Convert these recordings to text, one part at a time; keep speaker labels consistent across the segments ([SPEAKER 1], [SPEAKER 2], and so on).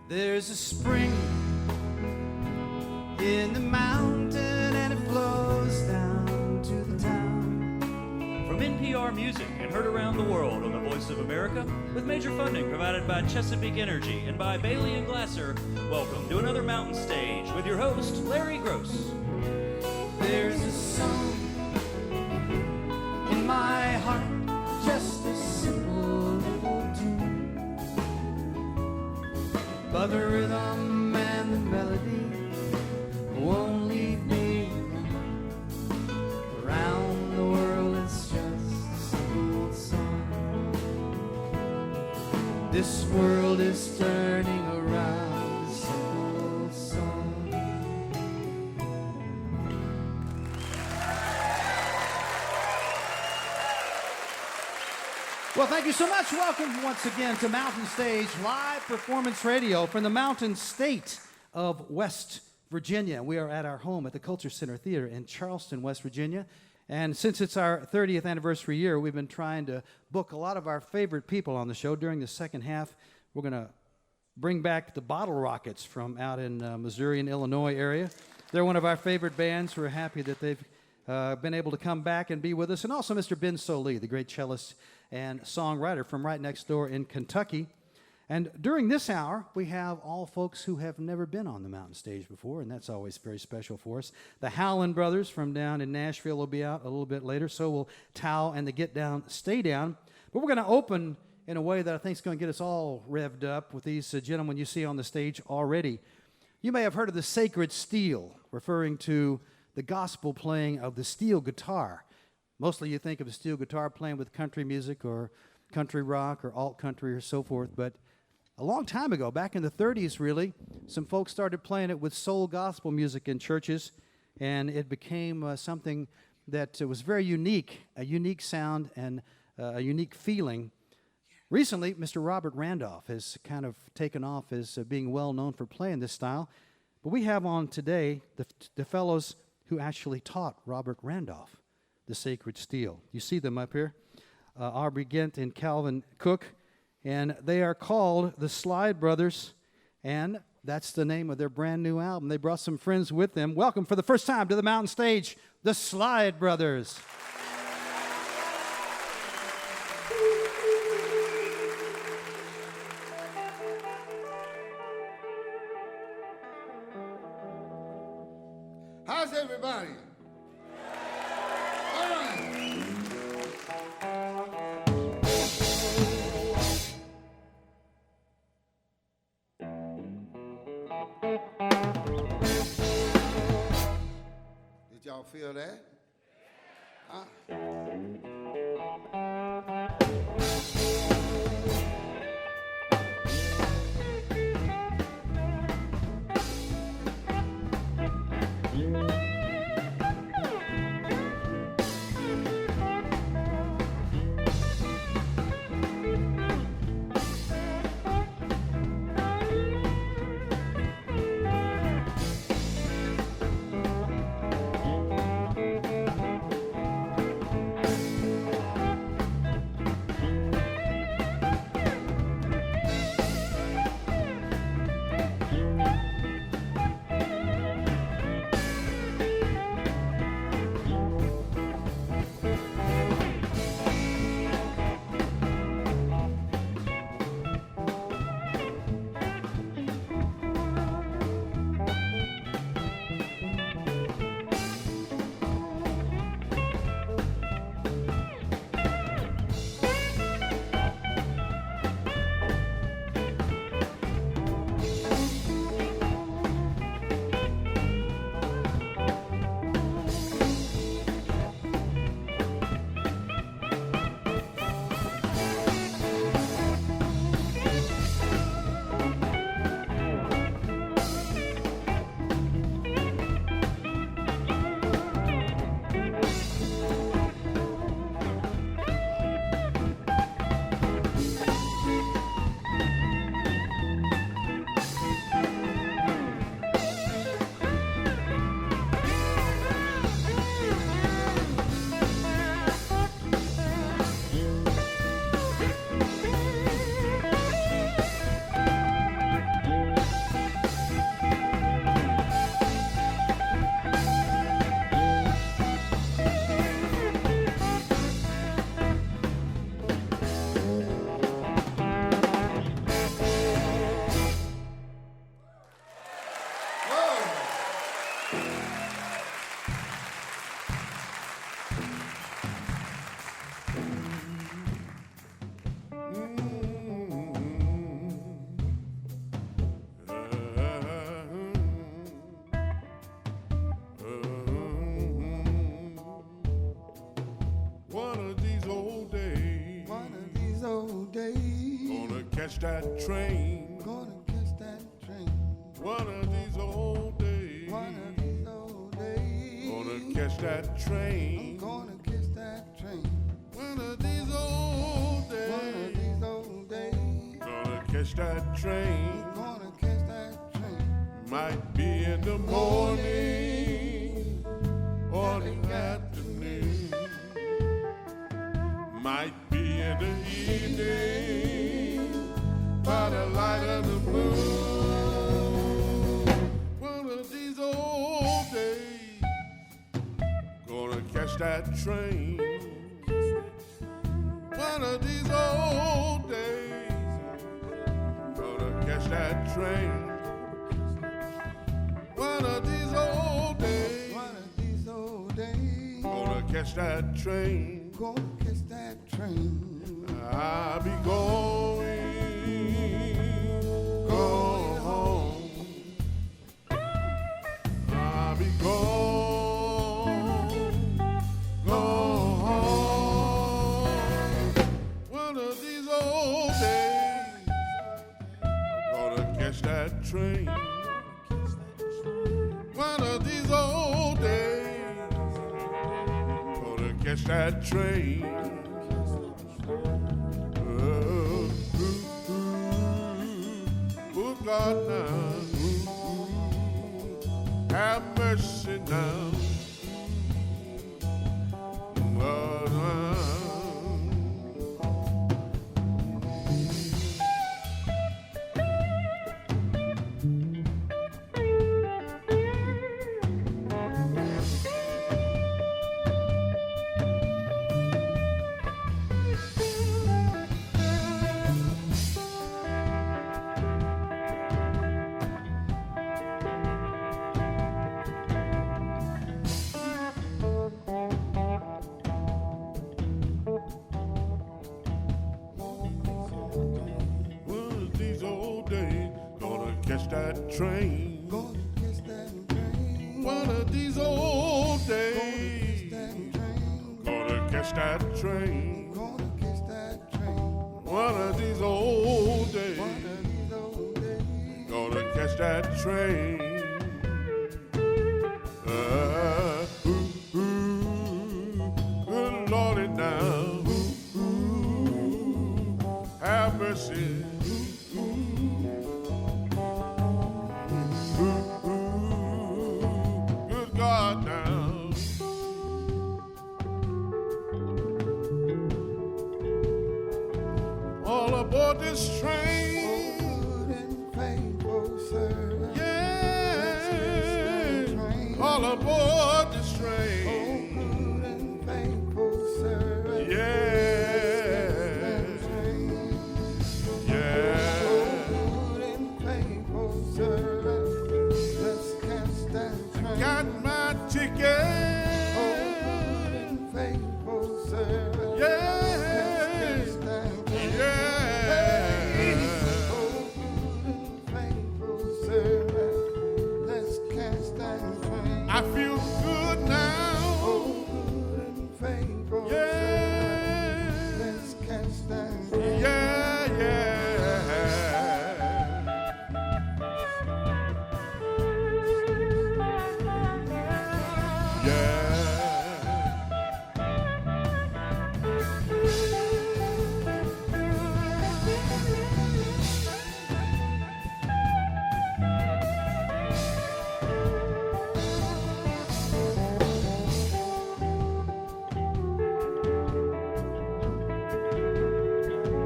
[SPEAKER 1] There's a spring in the mountain and it flows down to the town.
[SPEAKER 2] From NPR Music and heard around the world on the Voice of America, with major funding provided by Chesapeake Energy and by Bailey and Glasser, welcome to another Mountain Stage with your host, Larry Gross.
[SPEAKER 1] There's a song in my heart, just a simple little tune. But the rhythm and the melody won't leave me. Around the world it's just a simple song. This world is turning around, a simple song. Well, thank you so much. Welcome once again to Mountain Stage Live Performance Radio from the Mountain State of West Virginia. We are at our home at the Culture Center Theater in Charleston, West Virginia. And since it's our 30th anniversary year, we've been trying to book a lot of our favorite people on the show. During the second half, we're going to bring back the Bottle Rockets from out in Missouri and Illinois area. They're one of our favorite bands. We're happy that they've been able to come back and be with us. And also Mr. Ben Sollee, the great cellist and songwriter from right next door in Kentucky. And during this hour, we have all folks who have never been on the Mountain Stage before, and that's always very special for us. The Howlin brothers from down in Nashville will be out a little bit later, so will Thao and the Get Down, Stay Down. But we're going to open in a way that I think is going to get us all revved up with these gentlemen you see on the stage already. You may have heard of the sacred steel, referring to the gospel playing of the steel guitar. Mostly you think of a steel guitar playing with country music or country rock or alt country or so forth, but a long time ago, back in the 30s really, some folks started playing it with soul gospel music in churches, and it became something that was very unique, a unique sound and a unique feeling. Recently, Mr. Robert Randolph has kind of taken off as being well known for playing this style, but we have on today the fellows who actually taught Robert Randolph the sacred steel. You see them up here, Aubrey Gent and Calvin Cook, and they are called the Slide Brothers, and that's the name of their brand new album. They brought some friends with them. Welcome for the first time to the Mountain Stage, the Slide Brothers.
[SPEAKER 3] How's everybody? All right. Did y'all feel that? Huh?
[SPEAKER 4] catch that train.
[SPEAKER 3] Gonna catch that train.
[SPEAKER 4] One of these old days.
[SPEAKER 3] One of these old days.
[SPEAKER 4] Gonna catch that train.
[SPEAKER 3] Gonna catch that train.
[SPEAKER 4] One of these old days.
[SPEAKER 3] One of these old days.
[SPEAKER 4] Gonna catch that train.
[SPEAKER 3] Gonna catch that train.
[SPEAKER 4] Might be in the morning or the afternoon. Might be in the evening by the light of the moon. One of these old days, gonna catch that train. One of these old days, gonna catch that train. One of these old days,
[SPEAKER 3] One of these old days.
[SPEAKER 4] gonna catch that train.
[SPEAKER 3] Gonna catch that train.
[SPEAKER 4] I'll be going home. I'll be going home. One of these old days, I'm gonna catch that train. One of these old days, gonna catch that train. Oh, God, now, have mercy now. Catch that train.
[SPEAKER 3] Gonna catch that train.
[SPEAKER 4] One of these old days.
[SPEAKER 3] Gonna catch that
[SPEAKER 4] Gonna catch that train.
[SPEAKER 3] train. Gonna catch that train.
[SPEAKER 4] One of these old days.
[SPEAKER 3] One of these old days.
[SPEAKER 4] Gonna catch that train. Good Lordy now. Have mercy. Good God now. All aboard this train.
[SPEAKER 3] Good and faithful servant.
[SPEAKER 4] Yeah. All aboard this train.
[SPEAKER 3] Good and faithful servant.
[SPEAKER 4] Yeah. Yeah.
[SPEAKER 3] Good and faithful servant. Let's catch that train.
[SPEAKER 4] Got my ticket.
[SPEAKER 3] Good and faithful servant.
[SPEAKER 4] Yeah.
[SPEAKER 3] Let's catch that train.
[SPEAKER 4] Yeah.
[SPEAKER 3] Good and faithful servant. Let's catch that train.
[SPEAKER 4] I feel good now.
[SPEAKER 3] Good and faithful
[SPEAKER 4] Yeah.
[SPEAKER 3] servant. Let's catch that train.
[SPEAKER 4] Yeah, yeah.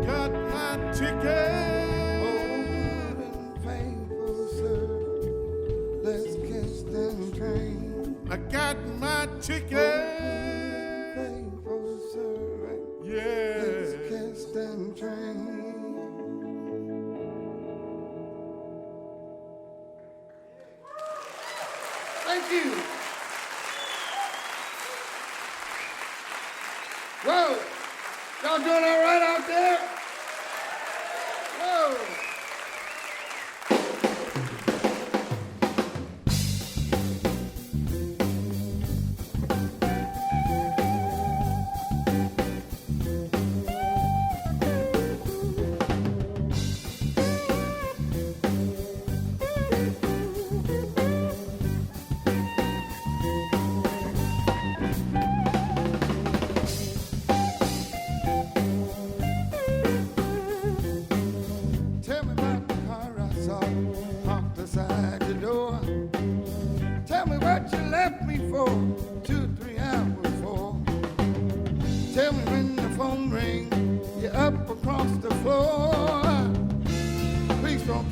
[SPEAKER 4] Got my ticket.
[SPEAKER 3] Good and faithful servant. Let's catch that train.
[SPEAKER 4] I got my ticket.
[SPEAKER 3] Faithful servant. Let's
[SPEAKER 4] Yeah.
[SPEAKER 3] catch that train. Thank you. Whoa. Y'all doing all right out there? Whoa.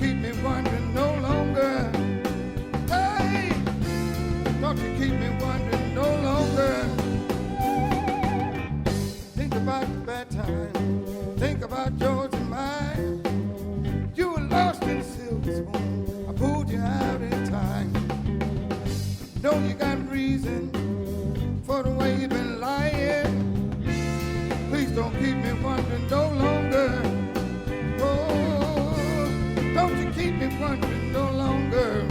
[SPEAKER 3] keep me wondering no longer. Hey, don't you keep me wondering no longer. Think about the bad times. Think about George and mine. You were lost in a silver spoon. I pulled you out in time. Know you got reason for the way you've been lying. Please don't keep me wondering no longer. Oh, don't you keep me wondering no longer.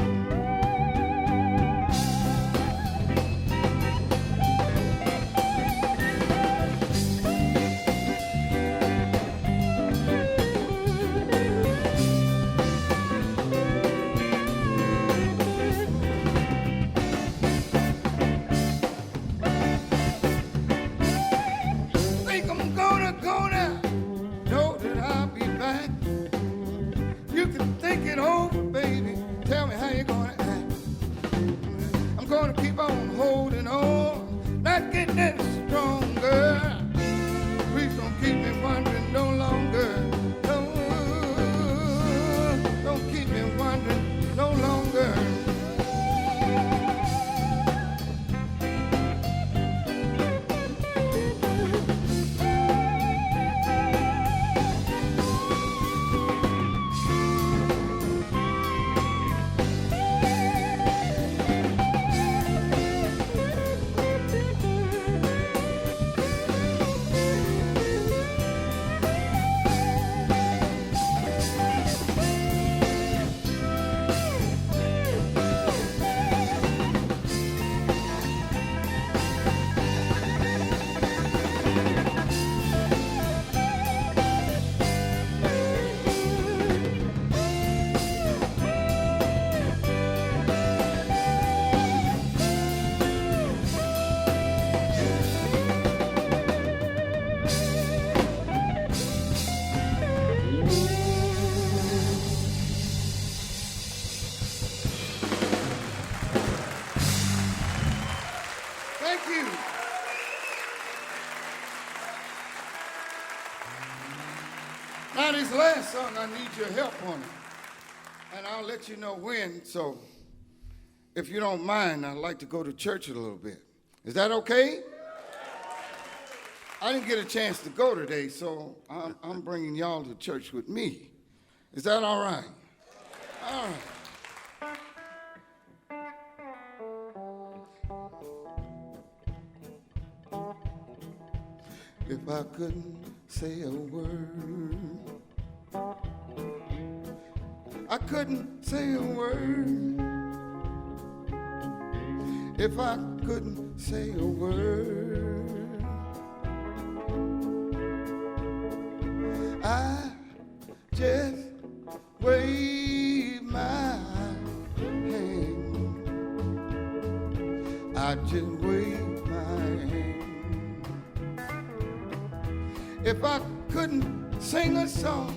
[SPEAKER 3] Now this last song, I need your help on it. And I'll let you know when, so if you don't mind, I'd like to go to church a little bit. Is that okay? I didn't get a chance to go today, so I'm bringing y'all to church with me. Is that all right? All right. If I couldn't say a word, I couldn't say a word. If I couldn't say a word, I just wave my hand. I just wave my hand. If I couldn't sing a song,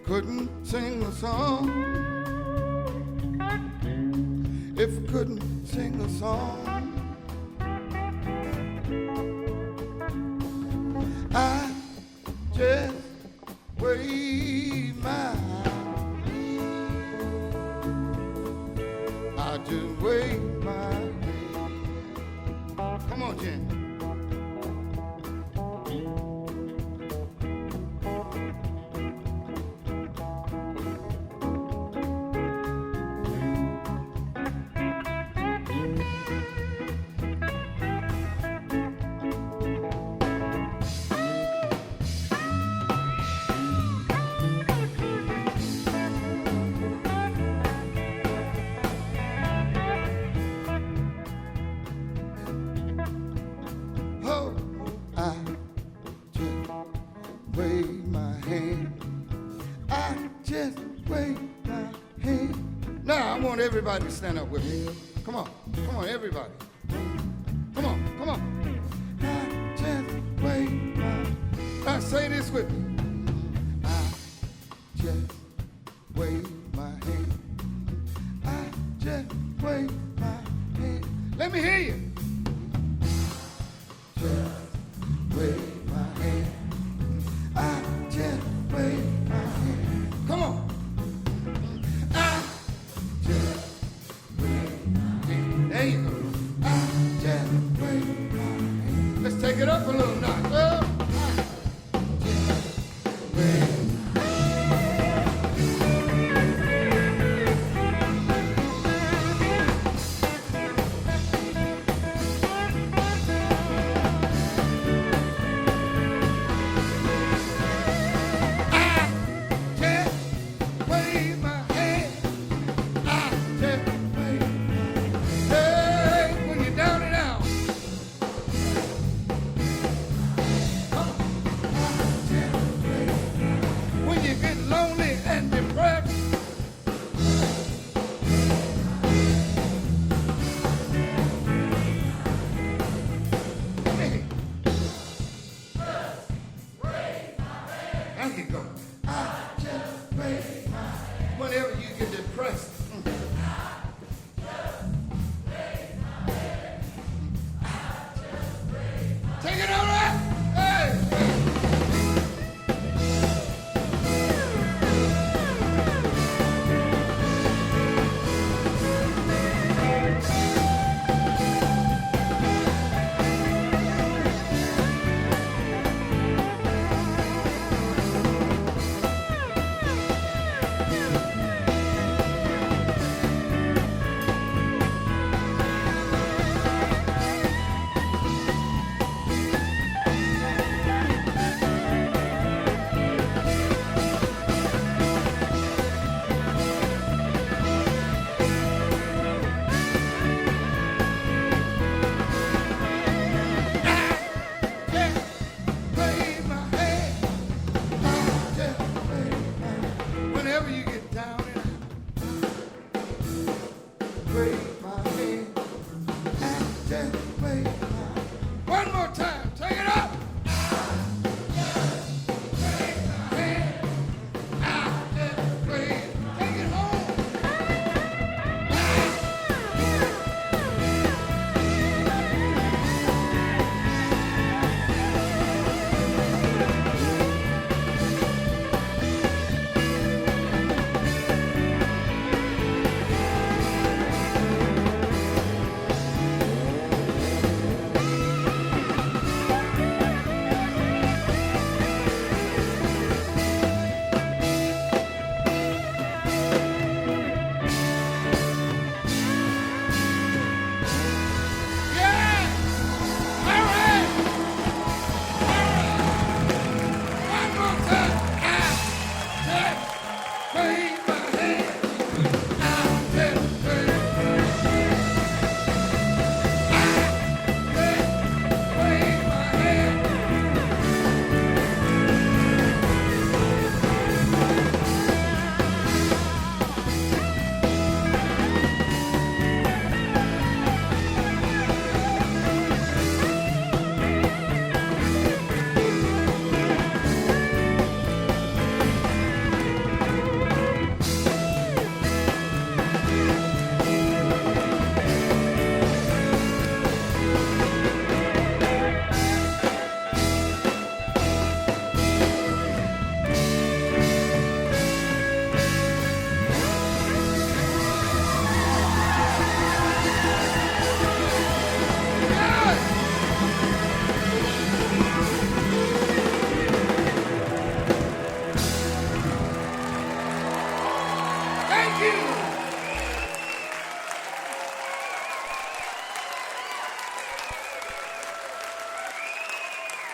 [SPEAKER 3] couldn't sing a song, if I couldn't sing a song, I just wave my, I just wave my hand. Come on, Jen. Everybody stand up with me. Come on, everybody. Come on. I just wave my, now say this with me. I just wave my hand. I just wave my hand. Let me hear you. Just wave my hand. I just wave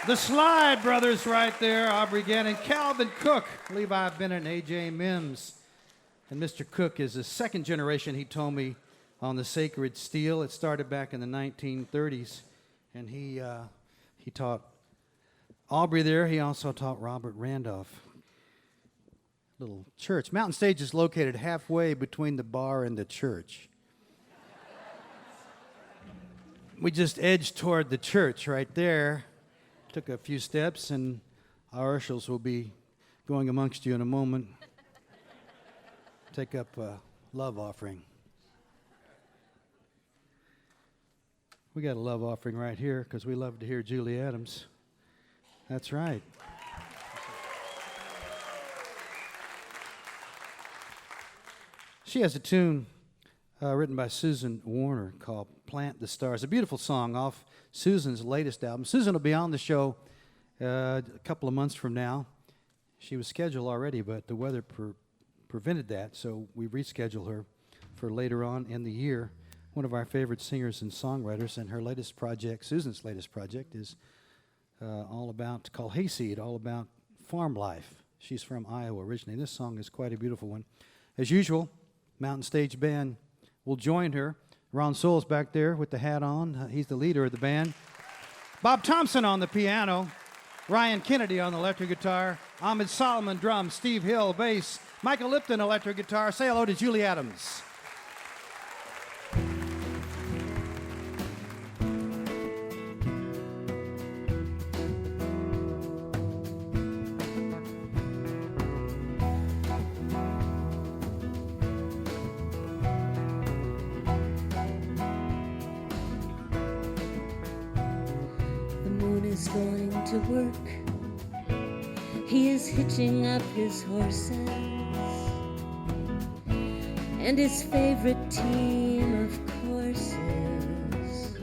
[SPEAKER 1] The Slide Brothers right there, Aubrey Gannon, Calvin Cook, Levi Bennett, and A.J. Mims. And Mr. Cook is the second generation, he told me, on the Sacred Steel. It started back in the 1930s, and he taught Aubrey there. He also taught Robert Randolph. Little church. Mountain Stage is located halfway between the bar and the church. We just edged toward the church right there. Took a few steps, and our ushers will be going amongst you in a moment. Take up a love offering. We got a love offering right here because we love to hear Julie Adams. That's right. She has a tune written by Susan Warner called Plant the Stars, a beautiful song off Susan's latest album. Susan will be on the show a couple of months from now, She was scheduled already, but the weather prevented that, so we rescheduled her for later on in the year. One of our favorite singers and songwriters, and her latest project, Susan's latest project, is called Hayseed, all about farm life. She's from Iowa originally. This song is quite a beautiful one. As usual, Mountain Stage Band will join her. Ron Soule's back there with the hat on. He's the leader of the band. Bob Thompson on the piano. Ryan Kennedy on the electric guitar. Ahmed Solomon drums. Steve Hill bass. Michael Lipton electric guitar. Say hello to Julie Adams.
[SPEAKER 5] Is going to work. He is hitching up his horses and his favorite team, of course, is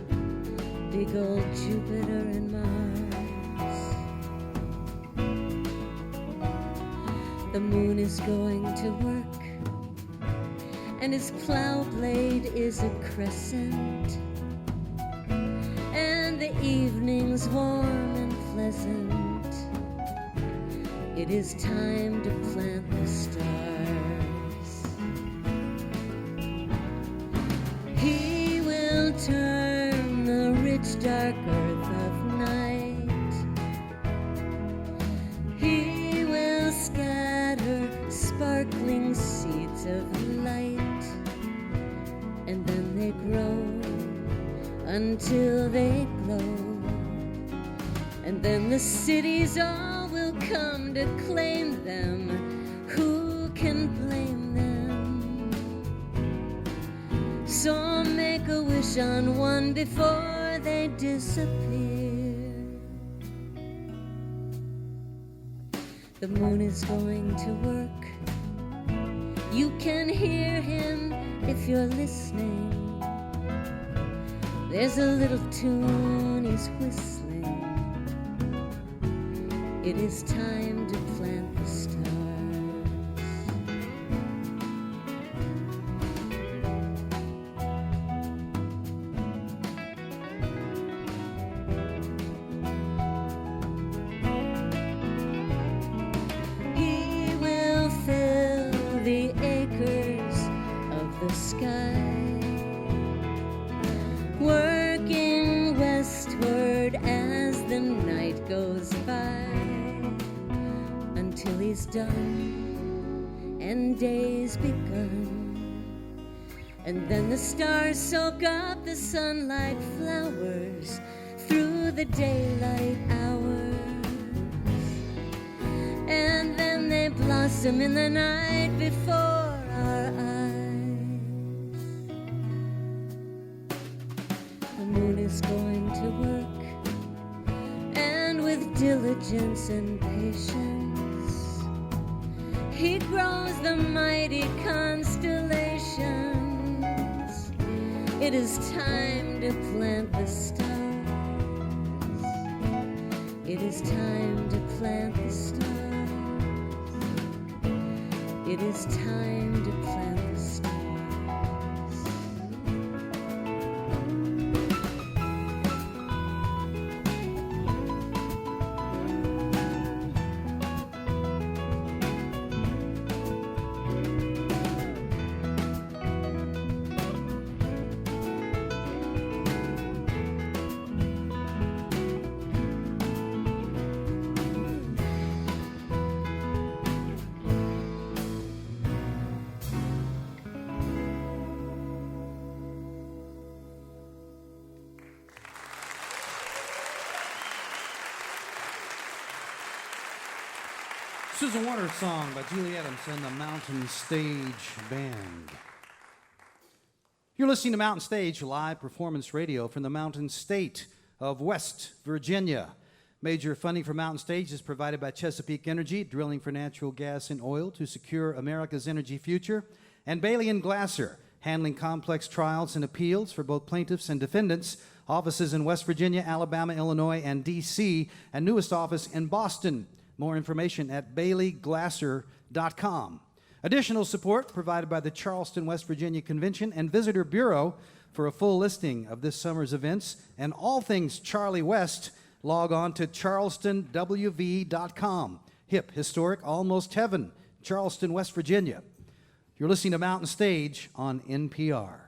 [SPEAKER 5] big old Jupiter and Mars. The moon is going to work and his plow blade is a crescent. The evening's warm and pleasant. It is time to plant the stars. He will turn the rich dark earth of night. He will scatter sparkling seeds of light, and then they grow until they glow, and then the cities all will come to claim them. Who can blame them? So make a wish on one before they disappear. The moon is going to work. You can hear him if you're listening. There's a little tune he's whistling. It is time to plant the stars. He will fill the acres of the sky, working westward as the night goes by, until he's done and day's begun. And then the stars soak up the sun like flowers through the daylight hours, and then they blossom in the night before our eyes. The moon is going to work, and with diligence and patience he grows the mighty constellations. It is time to plant the stars. It is time to plant the stars. It is time to plant the stars.
[SPEAKER 1] Susan Warner's song by Julie Adams and the Mountain Stage Band. You're listening to Mountain Stage, live performance radio from the Mountain State of West Virginia. Major funding for Mountain Stage is provided by Chesapeake Energy, drilling for natural gas and oil to secure America's energy future, and Bailey & Glasser, handling complex trials and appeals for both plaintiffs and defendants, offices in West Virginia, Alabama, Illinois, and D.C., and newest office in Boston. More information at baileyglasser.com. Additional support provided by the Charleston, West Virginia Convention and Visitor Bureau. For a full listing of this summer's events and all things Charlie West, log on to charlestonwv.com. Hip, historic, almost heaven, Charleston, West Virginia. You're listening to Mountain Stage on NPR.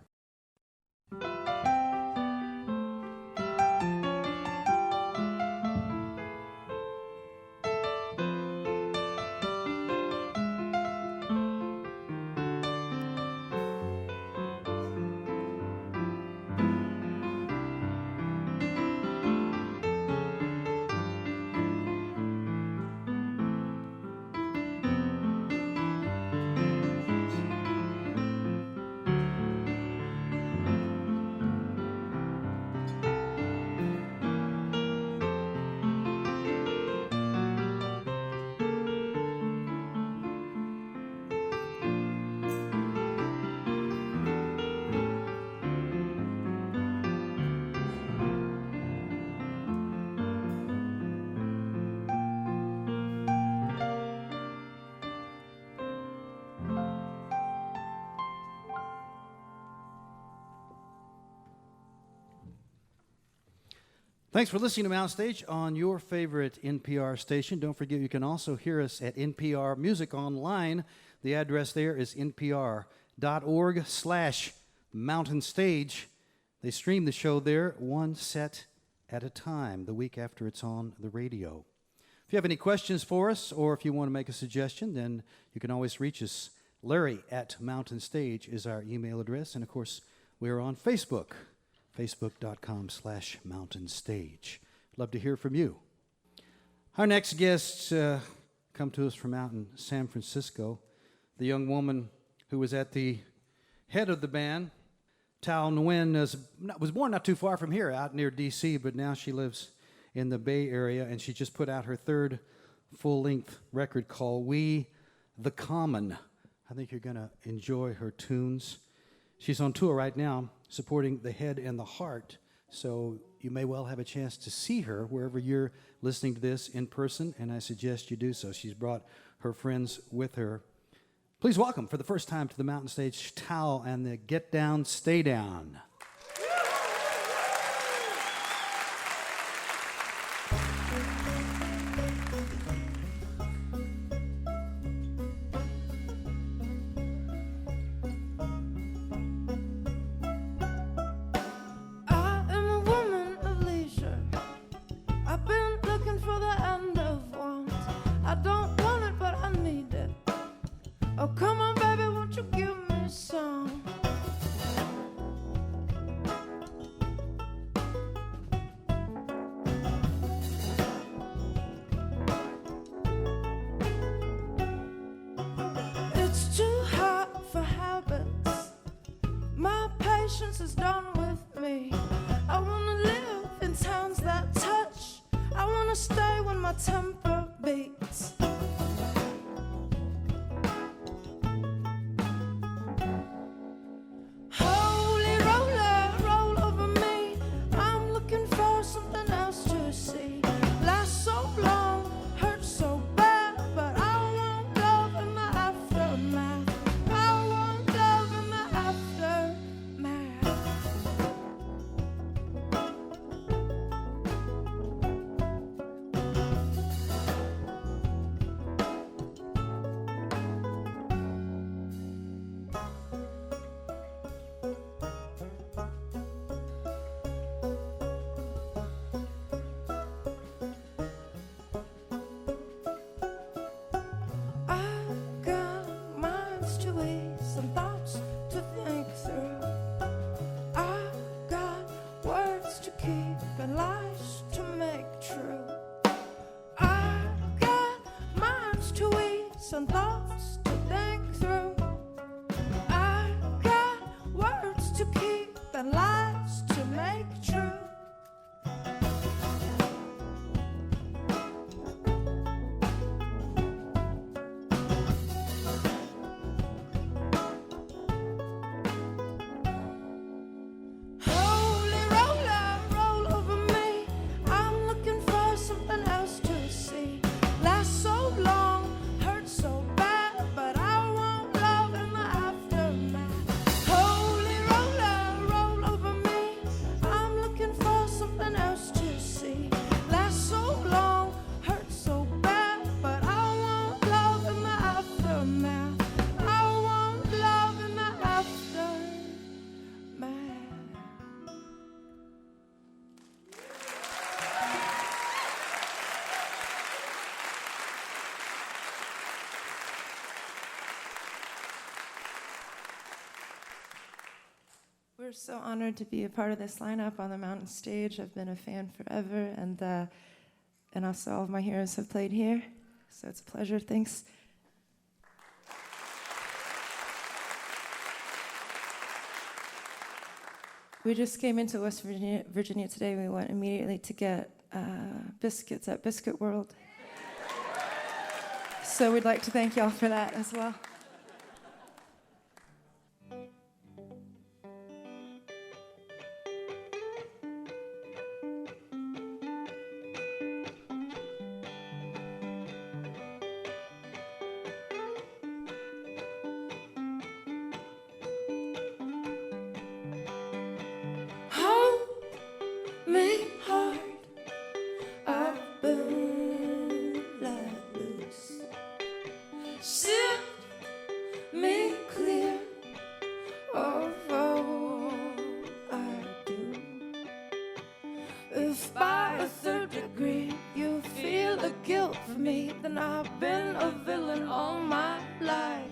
[SPEAKER 1] Thanks for listening to Mountain Stage on your favorite NPR station. Don't forget you can also hear us at NPR Music Online. The address there is npr.org/Mountain Stage. They stream the show there one set at a time the week after it's on the radio. If you have any questions for us or if you want to make a suggestion, then you can always reach us. Larry@MountainStage is our email address. And, of course, we are on Facebook. Facebook.com/Mountain Stage. Love to hear from you. Our next guests come to us from out in San Francisco. The young woman who was at the head of the band, Thao was born not too far from here, out near D.C., but now she lives in the Bay Area, and she just put out her third full-length record called We the Common. I think you're going to enjoy her tunes. She's on tour right now, supporting the Head and the Heart, so you may well have a chance to see her wherever you're listening to this in person, and I suggest you do so. She's brought her friends with her. Please welcome, for the first time to the Mountain Stage, Thao and the Get Down, Stay Down.
[SPEAKER 6] Is done with me. I wanna live in towns that touch. I wanna stay when my temper beats. Holy roller, roll over me. I'm looking for something else to see. Last so long, hurt so bad, but I want love in the aftermath. I want love in the aftermath. And thoughts to think through. I got words to keep and lies to make true. Holy roller, roll over me. I'm looking for something else to see. Last We're so honored to be a part of this lineup on the Mountain Stage. I've been a fan forever, and also all of my heroes have played here, so it's a pleasure. Thanks. We just came into West Virginia today. We went immediately to get biscuits at Biscuit World. So we'd like to thank y'all for that as well. If by a third degree you feel the guilt for me, then I've been a villain all my life.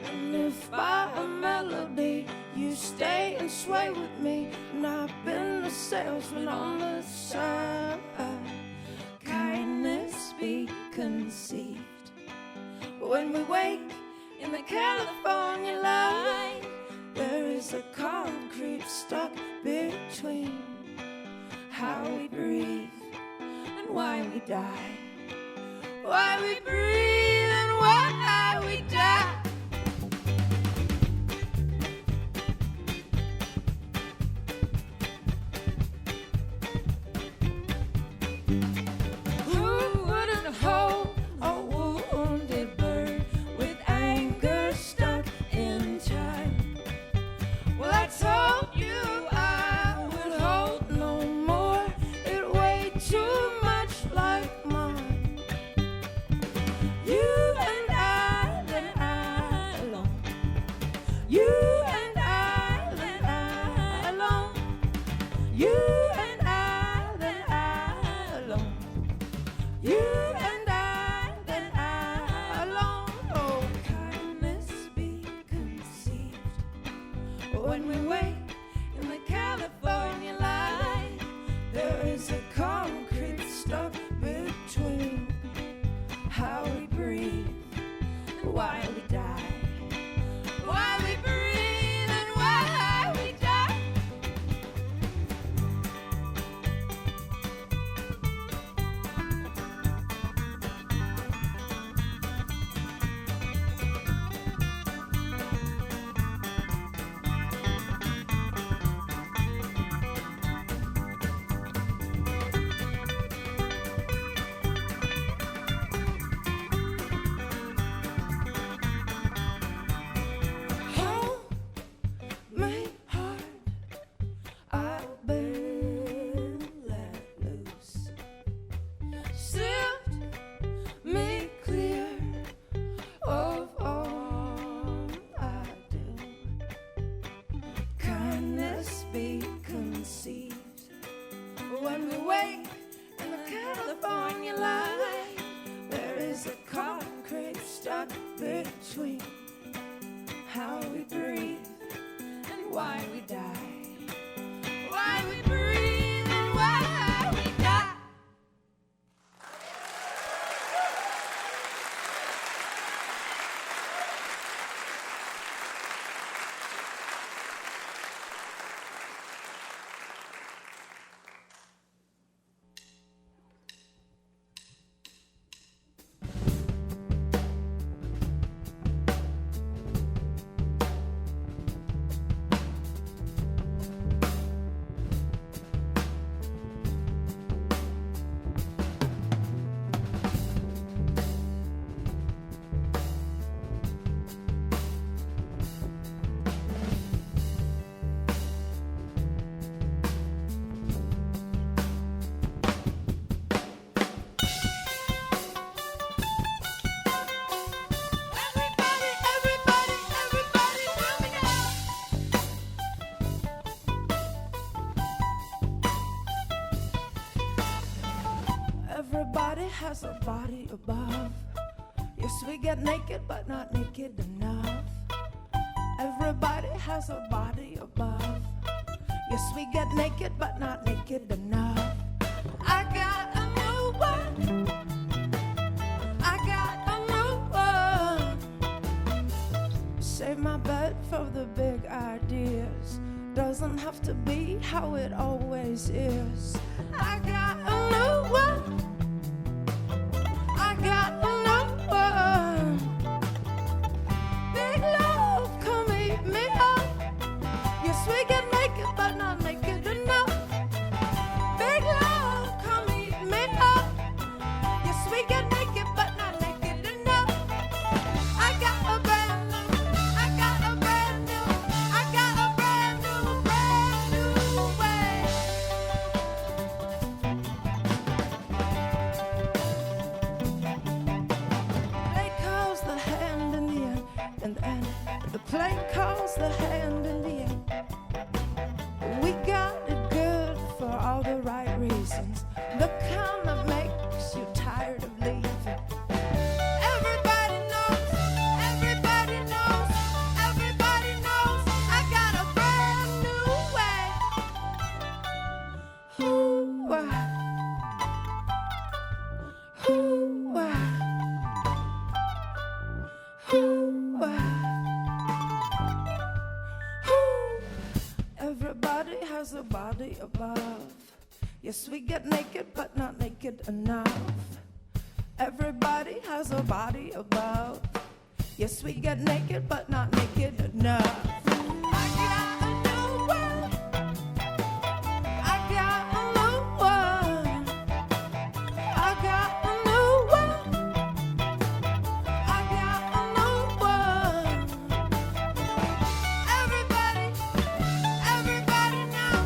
[SPEAKER 6] And if by a melody you stay and sway with me, then I've been a salesman on the side. Kindness be conceived when we wake in the California light. There is a concrete stuck between how we breathe and why we die. Why we breathe and why we die. Who wouldn't hold a wounded bird with anger stuck in time? Well, I told you I would hold no more. It weighed too much like mine. You and I alone. You and I alone. You and I alone. You and I alone. Oh, kindness be conceived when we wake in the California light. There is a concrete stuck between how we breathe and why we die. Why we breathe and why we die. Hold me hard, I've been let loose. Sift me clear of all I do. Kindness be conceived when we wake in the California light. There is a concrete stuck between how we breathe and why we die. Why we breathe and why we die. Everybody, bring me down. Everybody has a body above. Yes, we get naked, but not naked enough. Everybody has a body above. Yes, we get naked, but not naked enough. I got a new one. I got a new one. Save my bed for the big ideas. Doesn't have to be how it always is. I got a new one. I got a new one. Big love, come eat me up. Yes, we get naked, but not naked enough. Big love, come eat me up. Yes, we get naked, but not naked enough. I got a brand new, I got a brand new, I got a brand new way. Play calls the hand in the end, in the end. The play calls the hand in the end. We got it good for all the right reasons. The kind that makes you tired of leaving. Everybody knows, everybody knows, everybody knows. I got a brand new way. Ooh, ooh, ooh, everybody has a body above. Yes, we get naked, but not naked enough. Everybody has a body above. Yes, we get naked, but not naked enough. I got a new one. I got a new one. I got a new one. I got a new one. Everybody, everybody now.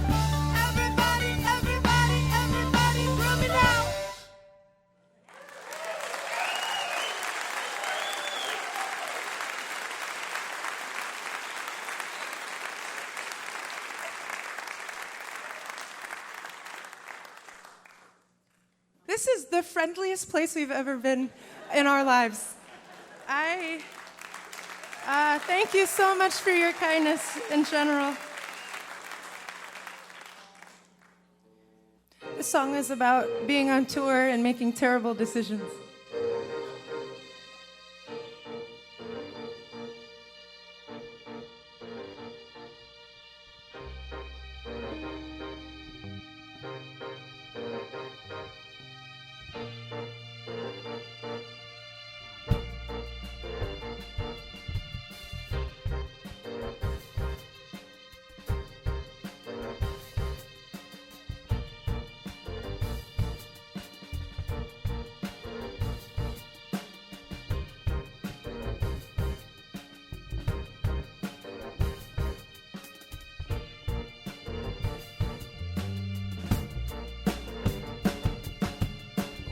[SPEAKER 6] Everybody, everybody, everybody, rub it out.
[SPEAKER 7] This is the friendliest place we've ever been in our lives. Thank you so much for your kindness in general. This song is about being on tour and making terrible decisions.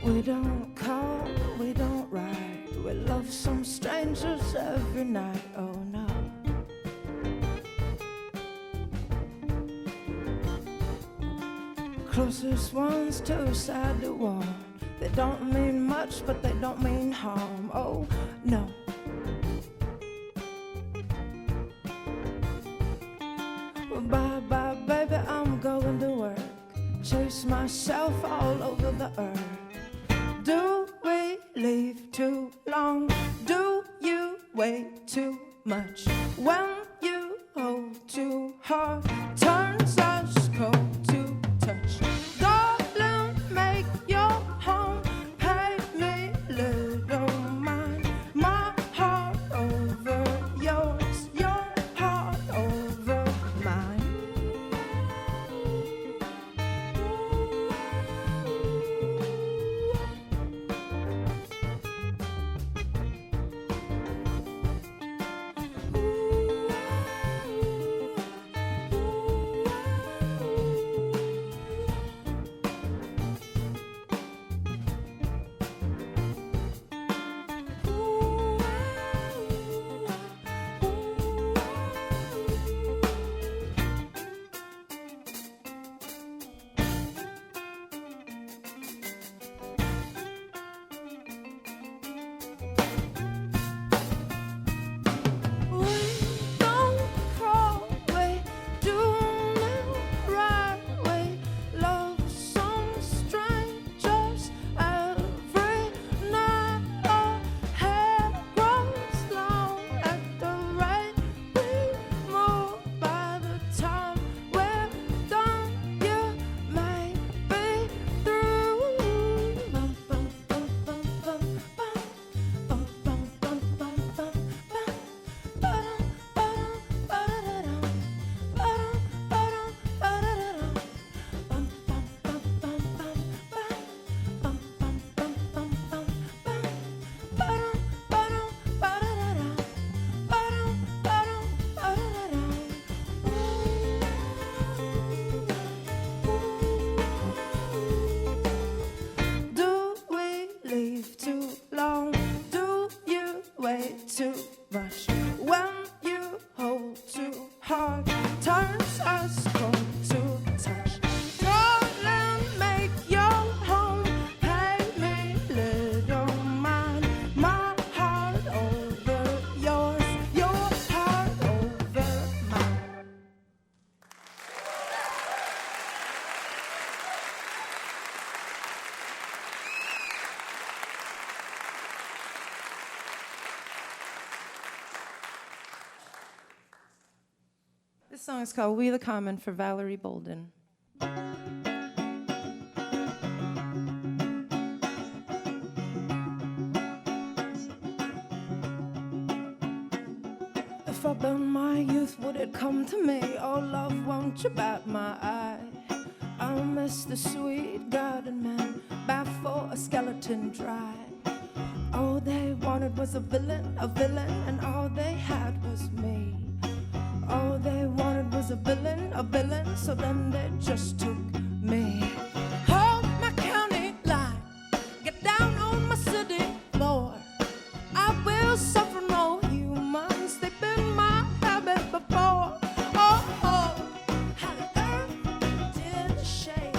[SPEAKER 6] We don't call, we don't write. We love some strangers every night. Oh no. Closest ones too sad to warn. They don't mean much, but they don't mean harm. Oh no. Bye bye, baby, I'm going to work. Chase myself all over the earth. Do we leave too long? Do you wait too much? When you hold too hard, turns us cold to touch. Darling, make your home, pay me little mind. My heart over yours, your heart over mine. say too much. When you hold too hard, turns us cold to touch. Darling, make your home, pay me little mind. My heart over yours, your heart over mine.
[SPEAKER 7] This song is called We the Common for Valerie Bolden.
[SPEAKER 6] If I burn my youth, would it come to me? Oh, love, won't you bat my eye? I'll miss the sweet garden man, bath for a skeleton dry. All they wanted was a villain, and all they had was me. All they wanted was a villain, so then they just took me. Hold my county line, get down on my city floor. I will suffer no humans, they've been my habit before. Oh, how the earth did shake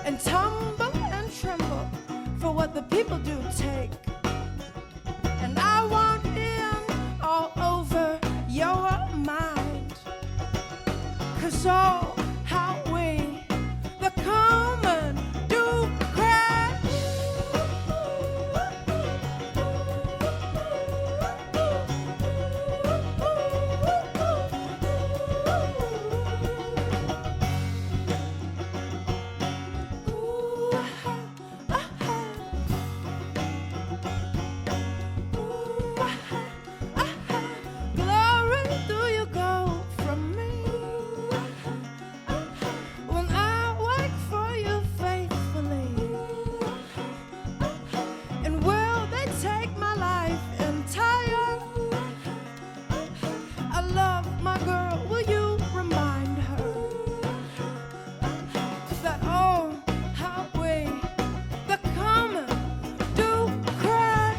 [SPEAKER 6] and tumble and tremble for what the people do take. And I want in all over your mind, 'cause oh, how we, the common, do cry. Ooh, ah, ah, ah. Ooh, ah, ah, ah. Glory, do you go from me? When I wait for you faithfully, and will they take my life entire? I love my girl, will you remind her that oh, how we, the common, do cry?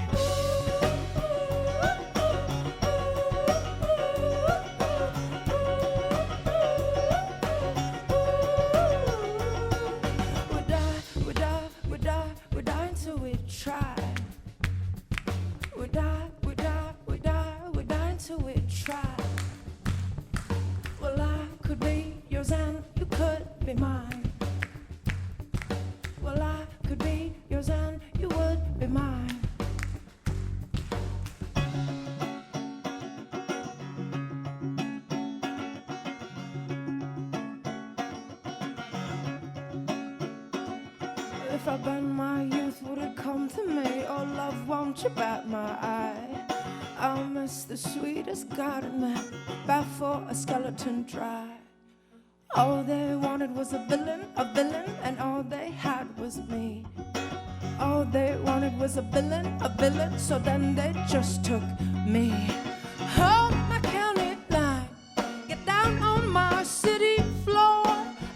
[SPEAKER 6] We die until we try. We die until we try. Well, I could be yours and you could be mine. Well, I could be yours and you would be mine. If I burn my youth, would it come to me? Oh, love, won't you bat my eye? I'll miss the sweetest garden man, bath for a skeleton dry. All they wanted was a villain, and all they had was me. All they wanted was a villain, so then they just took me. Hold my county line, get down on my city floor.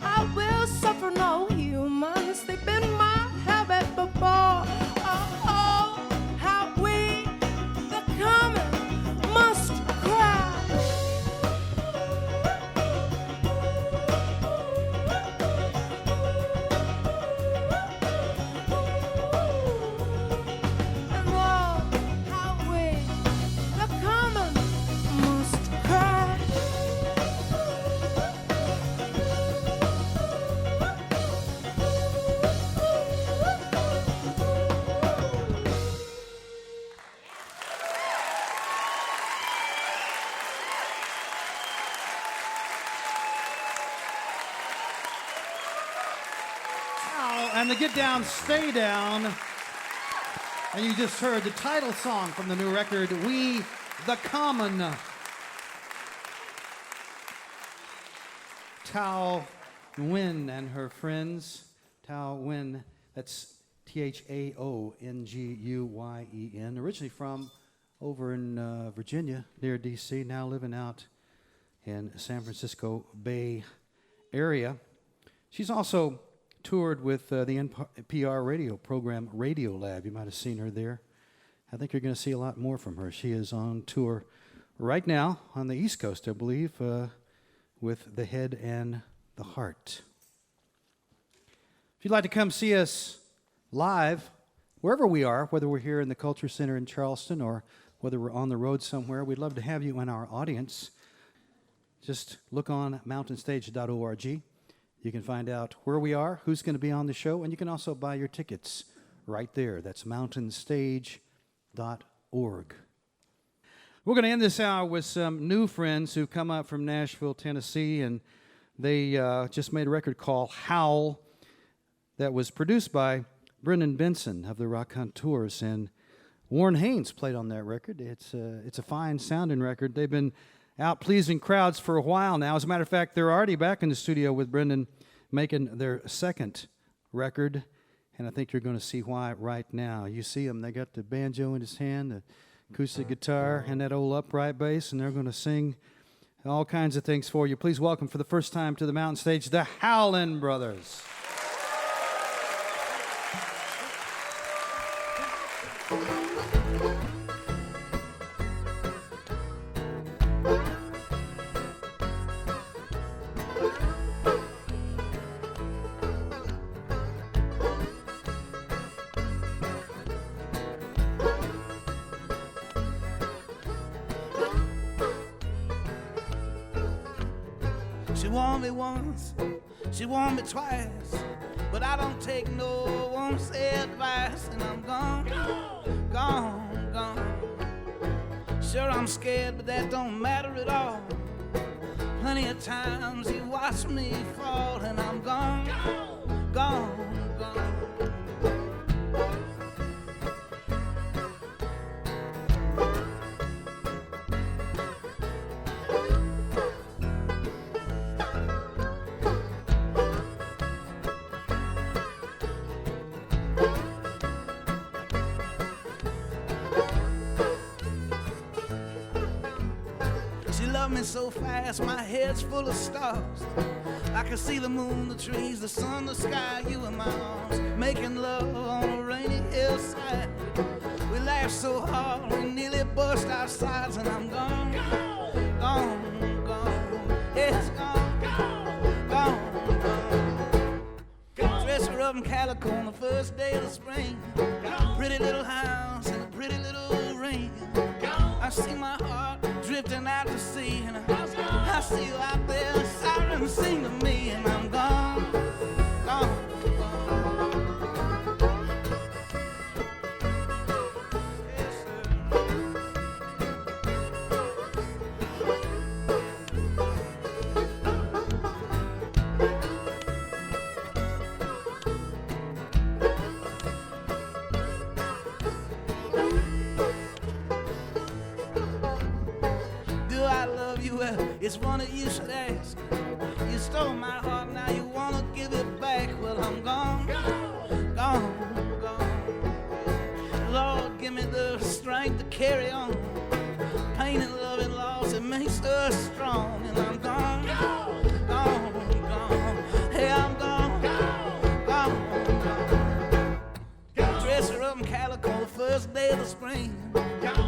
[SPEAKER 6] I will suffer no humans, they've been my habit before. Oh, how we, the common, must cry. And oh, how we, the common, must cry.
[SPEAKER 1] Thao and the Get Down, Stay Down. And you just heard the title song from the new record, We the Common. Thao Nguyen and her friends. Thao Nguyen, that's Thaonguyen, originally from over in Virginia, near D.C., now living out in San Francisco Bay Area. She's also toured with the NPR radio program Radio Lab. You might have seen her there. I think you're going to see a lot more from her. She is on tour right now on the East Coast, I believe, with The Head and the Heart. If you'd like to come see us live, wherever we are, whether we're here in the Culture Center in Charleston or whether we're on the road somewhere, we'd love to have you in our audience. Just look on mountainstage.org. You can find out where we are, who's going to be on the show, and you can also buy your tickets right there. That's mountainstage.org. We're going to end this hour with some new friends who come up from Nashville, Tennessee, and they just made a record called Howl that was produced by Brendan Benson of the Raconteurs, and Warren Haynes played on that record. It's a fine sounding record. They've been out pleasing crowds for a while now. As a matter of fact, they're already back in the studio with Brendan making their second record, and I think you're going to see why right now. You see them, they got the banjo in his hand, the acoustic guitar, and that old upright bass, and they're going to sing all kinds of things for you. Please welcome for the first time to the Mountain Stage, the Howlin Brothers.
[SPEAKER 8] She warned me once, she warned me twice, but I don't take no one's advice, and I'm gone, gone, gone. Sure, I'm scared, but that don't matter at all. Plenty of times you watch me fall, and I'm gone, gone, gone. Me so fast, my head's full of stars. I can see the moon, the trees, the sun, the sky, you in my arms, making love on a rainy hillside. We laughed so hard, we nearly bust our sides, and I'm gone, gone, gone, it's gone, gone, gone. Dress her up in calico on the first day of the spring. Pretty little house and a pretty little ring. I see my heart drifting out to sea, and I see you out there, sirens sing to me, and I'm gone, gone, yes, it's one that you should ask. You stole my heart, now you wanna give it back. Well, I'm gone, gone, gone. Lord, give me the strength to carry on. Pain and love and loss, it makes us strong. And I'm gone, gone, gone. Hey, I'm gone, gone, gone. Dress her up in calico the first day of the spring.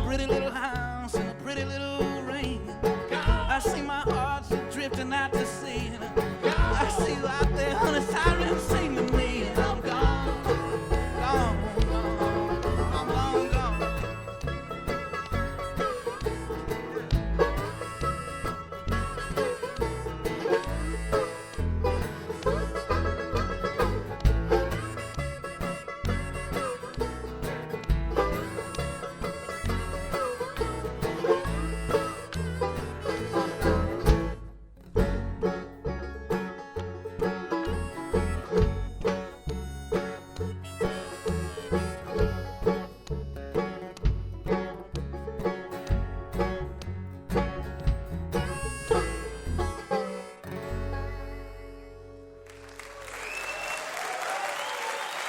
[SPEAKER 8] Pretty little house and a pretty little ring. I see my heart drifting out to sea, and I see you out there, honey, sirens sing to me, and I'm gone, gone, gone, I'm gone, gone.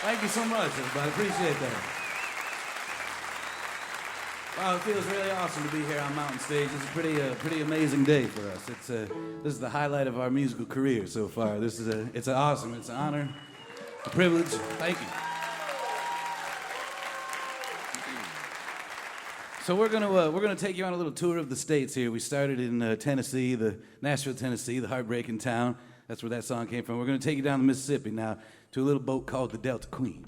[SPEAKER 9] Thank you so much, everybody. Appreciate that. Wow, it feels really awesome to be here on Mountain Stage. It's a pretty amazing day for us. This is the highlight of our musical career so far. It's awesome. It's an honor, a privilege. Thank you. So we're gonna take you on a little tour of the states here. We started in Tennessee, Nashville, Tennessee, the heartbreaking town. That's where that song came from. We're gonna take you down the Mississippi now to a little boat called the Delta Queen.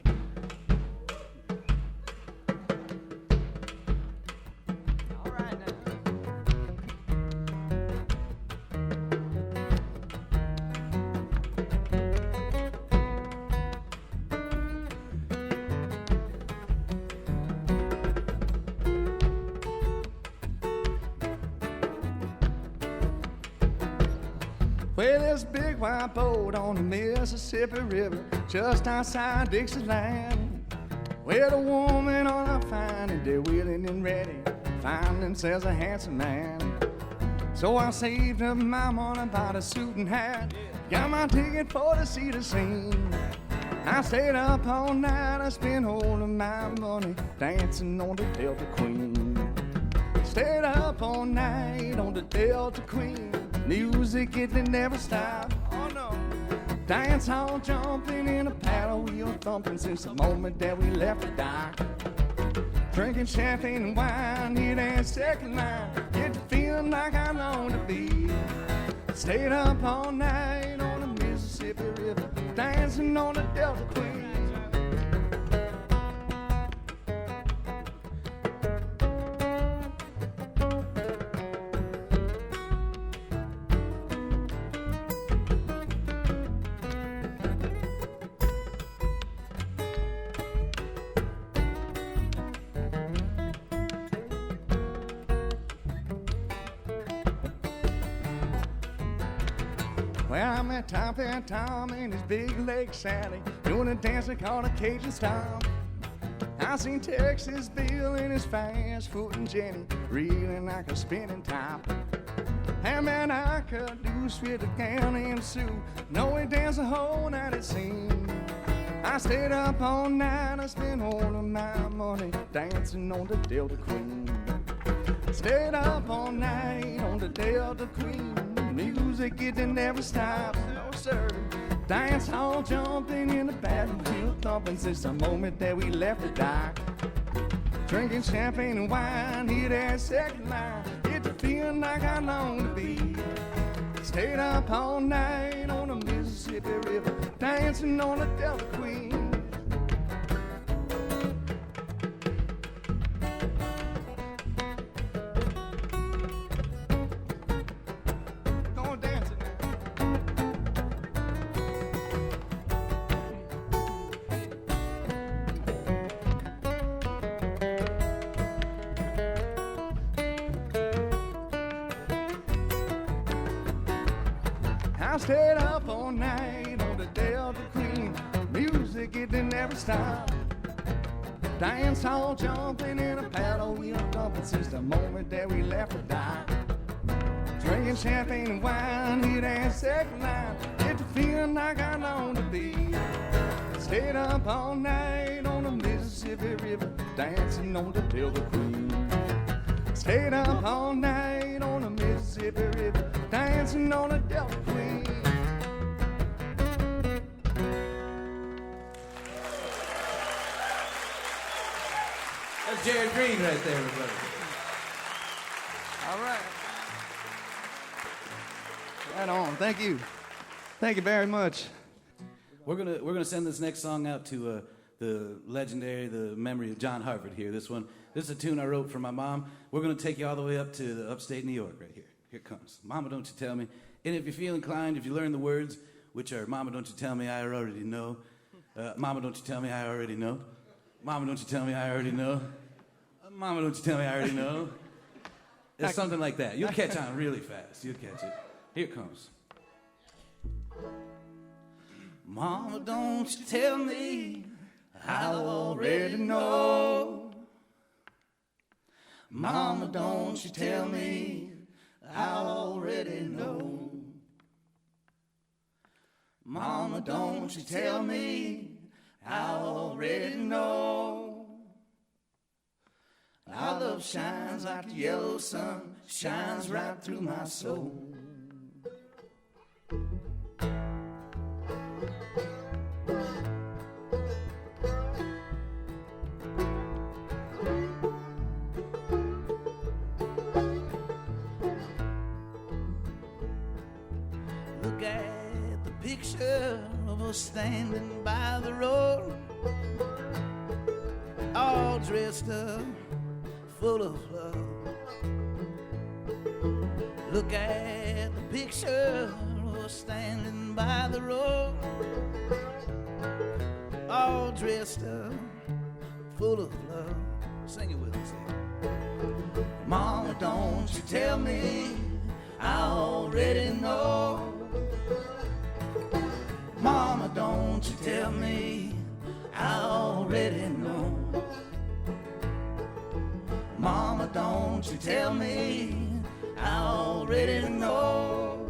[SPEAKER 10] Well, there's a big white boat on the Mississippi River, just outside Dixieland, where the woman on a finding, they're willing and ready, find themselves a handsome man. So I saved up my money, bought a suit and hat, got my ticket for to see the scene. I stayed up all night, I spent all of my money dancing on the Delta Queen. Stayed up all night on the Delta Queen. Music, it never stop. Oh no. Dance hall jumping in a paddle wheel thumping since the moment that we left the dock. Drinking champagne and wine, hear that second line, get to feeling like I long to be. Stayed up all night on the Mississippi River, dancing on the Delta Queen. Well, I'm at Top Hat Tom and his big leg Sally, doing a dance they call a Cajun stomp. I seen Texas Bill and his fast foot and Jenny, reeling like a spinning top. And man, I could do with a gal named Sue, know we danced the whole night it seemed. I stayed up all night, I spent all of my money dancing on the Delta Queen. Stayed up all night on the Delta Queen. Music, it never stops, no sir. Dance hall jumping in the battle wheel thumping since the moment that we left the dock. Drinking champagne and wine, hear that second line, get to feeling like I long to be. Stayed up all night on the Mississippi River, dancing on the Delta Queen. I stayed up all night on the Delta Queen. Music, it never stop. Dance hall jumping in a paddle wheel thumping since the moment that we left the dock. Drinking champagne and wine, hear that second line, get to feeling like I long to be. Stayed up all night on the Mississippi River, dancing on the Delta Queen. Stayed up all night on the Mississippi River, dancing on the Delta Queen.
[SPEAKER 9] That's Jared Green right there, everybody.
[SPEAKER 10] All right. Right on. Thank you. Thank you very much.
[SPEAKER 9] We're gonna send this next song out to the legendary, the memory of John Harvard here. This is a tune I wrote for my mom. We're gonna take you all the way up to the upstate New York right here. Here it comes. Mama, don't you tell me. And if you feel inclined, if you learn the words, which are Mama, don't you tell me I already know. Mama, don't you tell me I already know. Mama, don't you tell me I already know. Mama, don't you tell me I already know. It's something like that. You'll catch on really fast. You'll catch it. Here it comes. Mama, don't you tell me I already know. Mama, don't you tell me I already know. Mama, don't you tell me I already know. Our love shines like the yellow sun, shines right through my soul.
[SPEAKER 8] was standing by the road, all dressed up, full of love. Look at the picture, was standing by the road, all dressed up, full of love. Sing it with us. Mama, don't you tell me, I already know. Mama, don't you tell me, I already know. Mama, don't you tell me, I already know.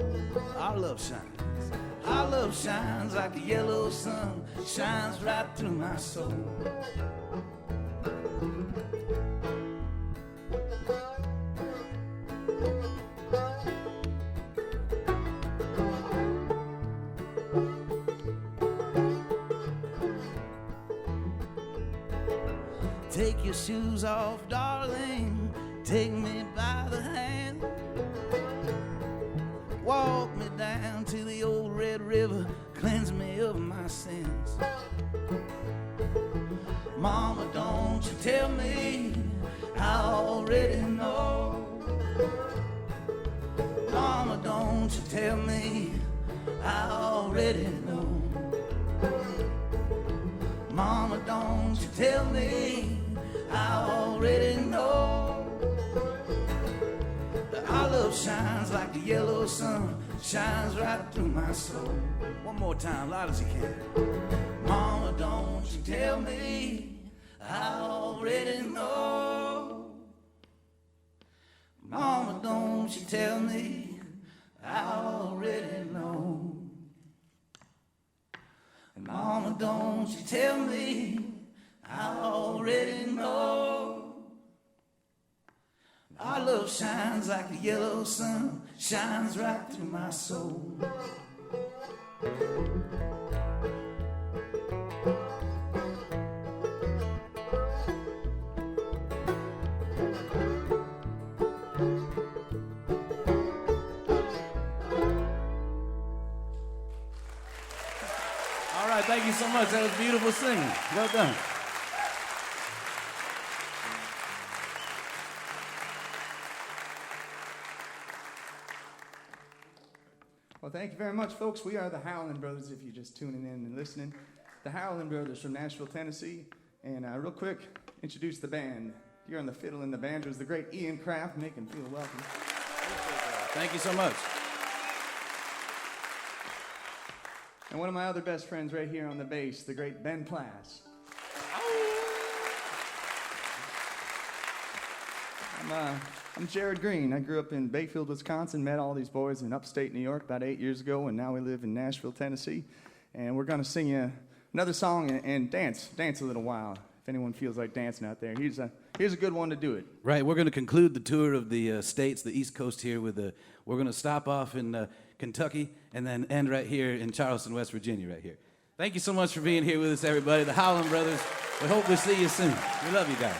[SPEAKER 8] Our love shines, our love shines like the yellow sun, shines right through my soul. Take your shoes off, darling, take me by the hand. Walk me down to the old Red River, cleanse me of my sins. Mama, don't you tell me, I already know. Mama, don't you tell me, I already know. Mama, don't you tell me, I already know. Our love shines like the yellow sun, shines right through my soul. One more time, loud as you can. Mama, don't you tell me, I already know. Mama, don't you tell me, I already know. Mama, don't you tell me, I already know. Our love shines like the yellow sun, shines right through my soul.
[SPEAKER 9] All right, thank you so much. That was beautiful singing. Well done.
[SPEAKER 10] Well, thank you very much, folks. We are the Howlin Brothers, if you're just tuning in and listening. The Howlin Brothers from Nashville, Tennessee. And real quick, introduce the band. Here on the fiddle and the banjo is the great Ian Kraft. Make him feel welcome.
[SPEAKER 9] Thank you so much.
[SPEAKER 10] And one of my other best friends right here on the bass, the great Ben Plass. I'm Jared Green. I grew up in Bayfield, Wisconsin, met all these boys in upstate New York about 8 years ago, and now we live in Nashville, Tennessee. And we're going to sing you another song and dance a little while. If anyone feels like dancing out there, here's a good one to do it.
[SPEAKER 9] Right, we're going to conclude the tour of the states, the East Coast here with we're going to stop off in Kentucky and then end right here in Charleston, West Virginia, right here. Thank you so much for being here with us, everybody. The Howlin Brothers. We hope we see you soon. We love you guys.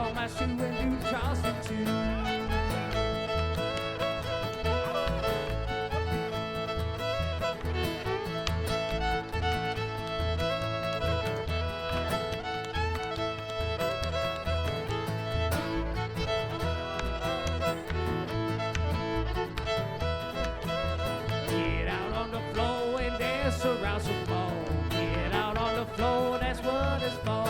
[SPEAKER 8] on my shoe and do Charleston too. Get out on the floor and dance around some more. Get out on the floor, that's what it's for.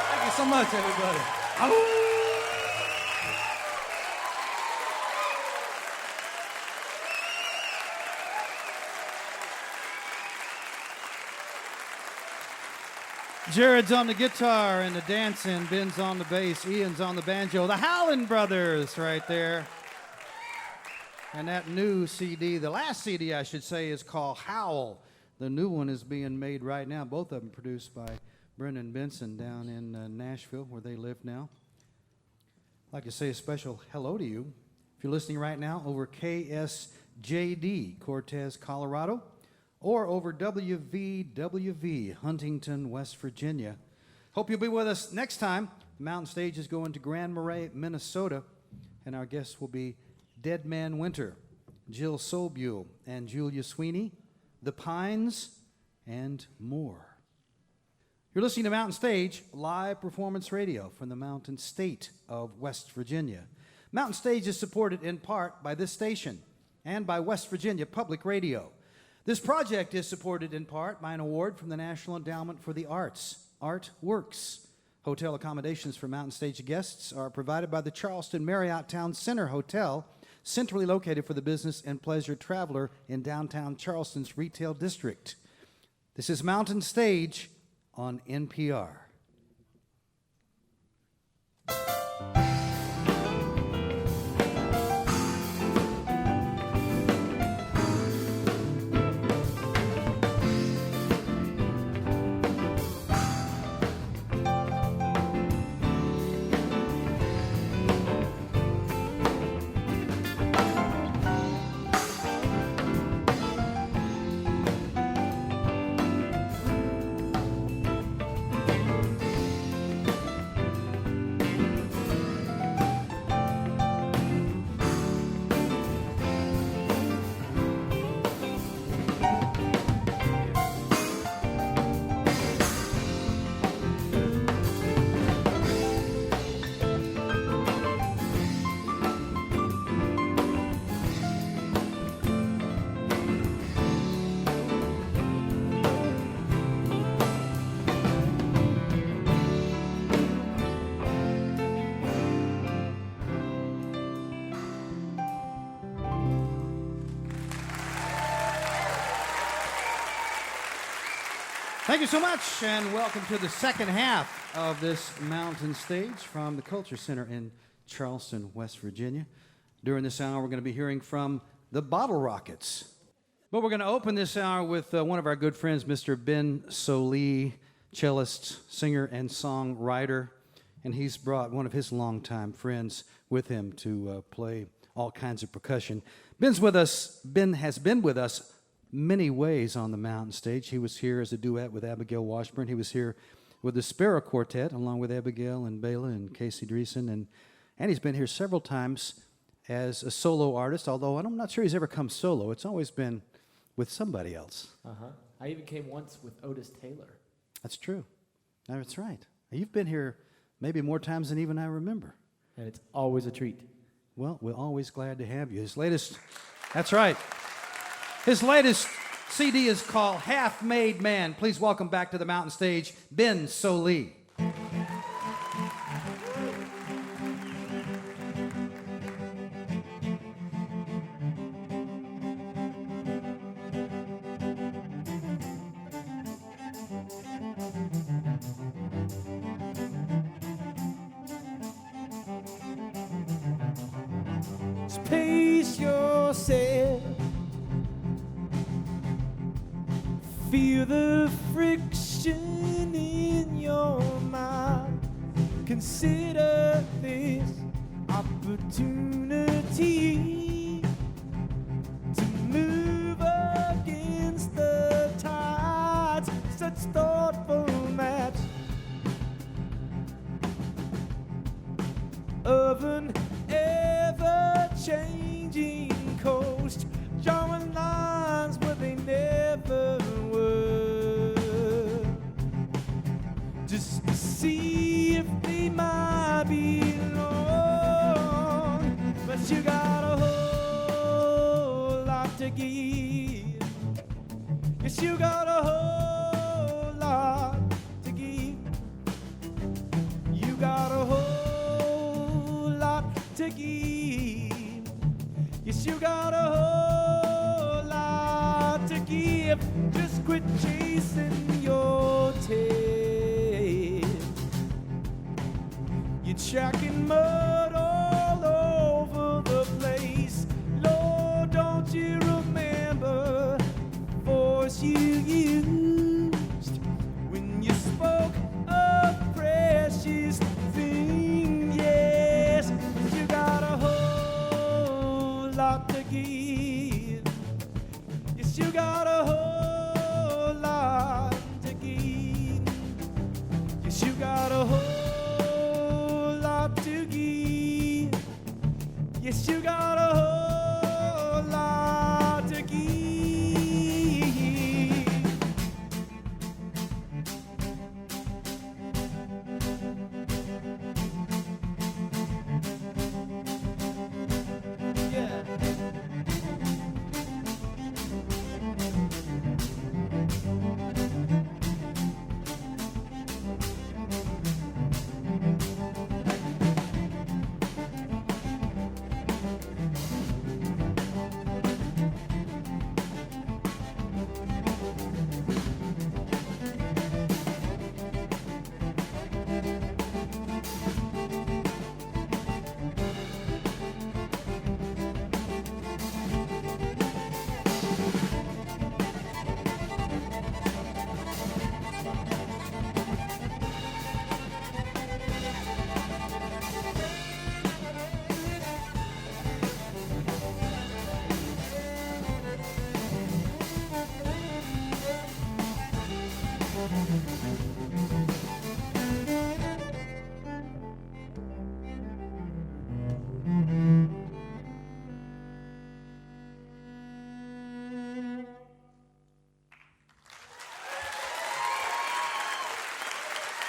[SPEAKER 9] Thank you so much, everybody.
[SPEAKER 1] Jared's on the guitar and the dancing, Ben's on the bass, Ian's on the banjo. The Howlin brothers right there. And that new CD, the last CD I should say, is called Howl. The new one is being made right now. Both of them produced by Brendan Benson down in Nashville, where they live now. I'd like to say a special hello to you. If you're listening right now over KSJD, Cortez, Colorado, or over WVWV, Huntington, West Virginia. Hope you'll be with us next time. The Mountain Stage is going to Grand Marais, Minnesota, and our guests will be Dead Man Winter, Jill Sobule, and Julia Sweeney, The Pines, and more. You're listening to Mountain Stage, live performance radio from the Mountain State of West Virginia. Mountain Stage is supported in part by this station and by West Virginia Public Radio. This project is supported in part by an award from the National Endowment for the Arts, Art Works. Hotel accommodations for Mountain Stage guests are provided by the Charleston Marriott Town Center Hotel, centrally located for the business and pleasure traveler in downtown Charleston's retail district. This is Mountain Stage on NPR. Thank you so much, and welcome to the second half of this Mountain Stage from the Culture Center in Charleston, West Virginia. During this hour, we're going to be hearing from the Bottle Rockets. But we're going to open this hour with one of our good friends, Mr. Ben Sollee, cellist, singer, and songwriter. And he's brought one of his longtime friends with him to play all kinds of percussion. Ben has been with us many ways on the Mountain Stage. He was here as a duet with Abigail Washburn. He was here with the Sparrow Quartet, along with Abigail and Bela and Casey Dreesen. And he's been here several times as a solo artist, although I'm not sure he's ever come solo. It's always been with somebody else.
[SPEAKER 11] Uh-huh. I even came once with Otis Taylor.
[SPEAKER 1] That's true. That's right. You've been here maybe more times than even I remember.
[SPEAKER 11] And it's always a treat.
[SPEAKER 1] Well, we're always glad to have you. His latest, that's right. His latest CD is called Half Made Man. Please welcome back to the mountain stage, Ben Sollee.
[SPEAKER 8] Pace yourself. Feel the friction in your mind. Consider this opportunity to move against the tides. Such thoughtful maps of an ever-changing coast, drawing lines where they never were, just to see if they might be long. But you got a whole lot to give. Yes, you got a whole lot to give. You got a whole lot to give. Yes, you got a whole lot to give. Just quit chasing your tail. You're tracking mud all over the place. Lord, don't you remember the voice you used when you spoke of precious things? Yes, you got a whole lot to give. Yes, you got a whole lot to give. Yes, you got a whole lot to give. Yes, you got a whole lot to give. Yeah.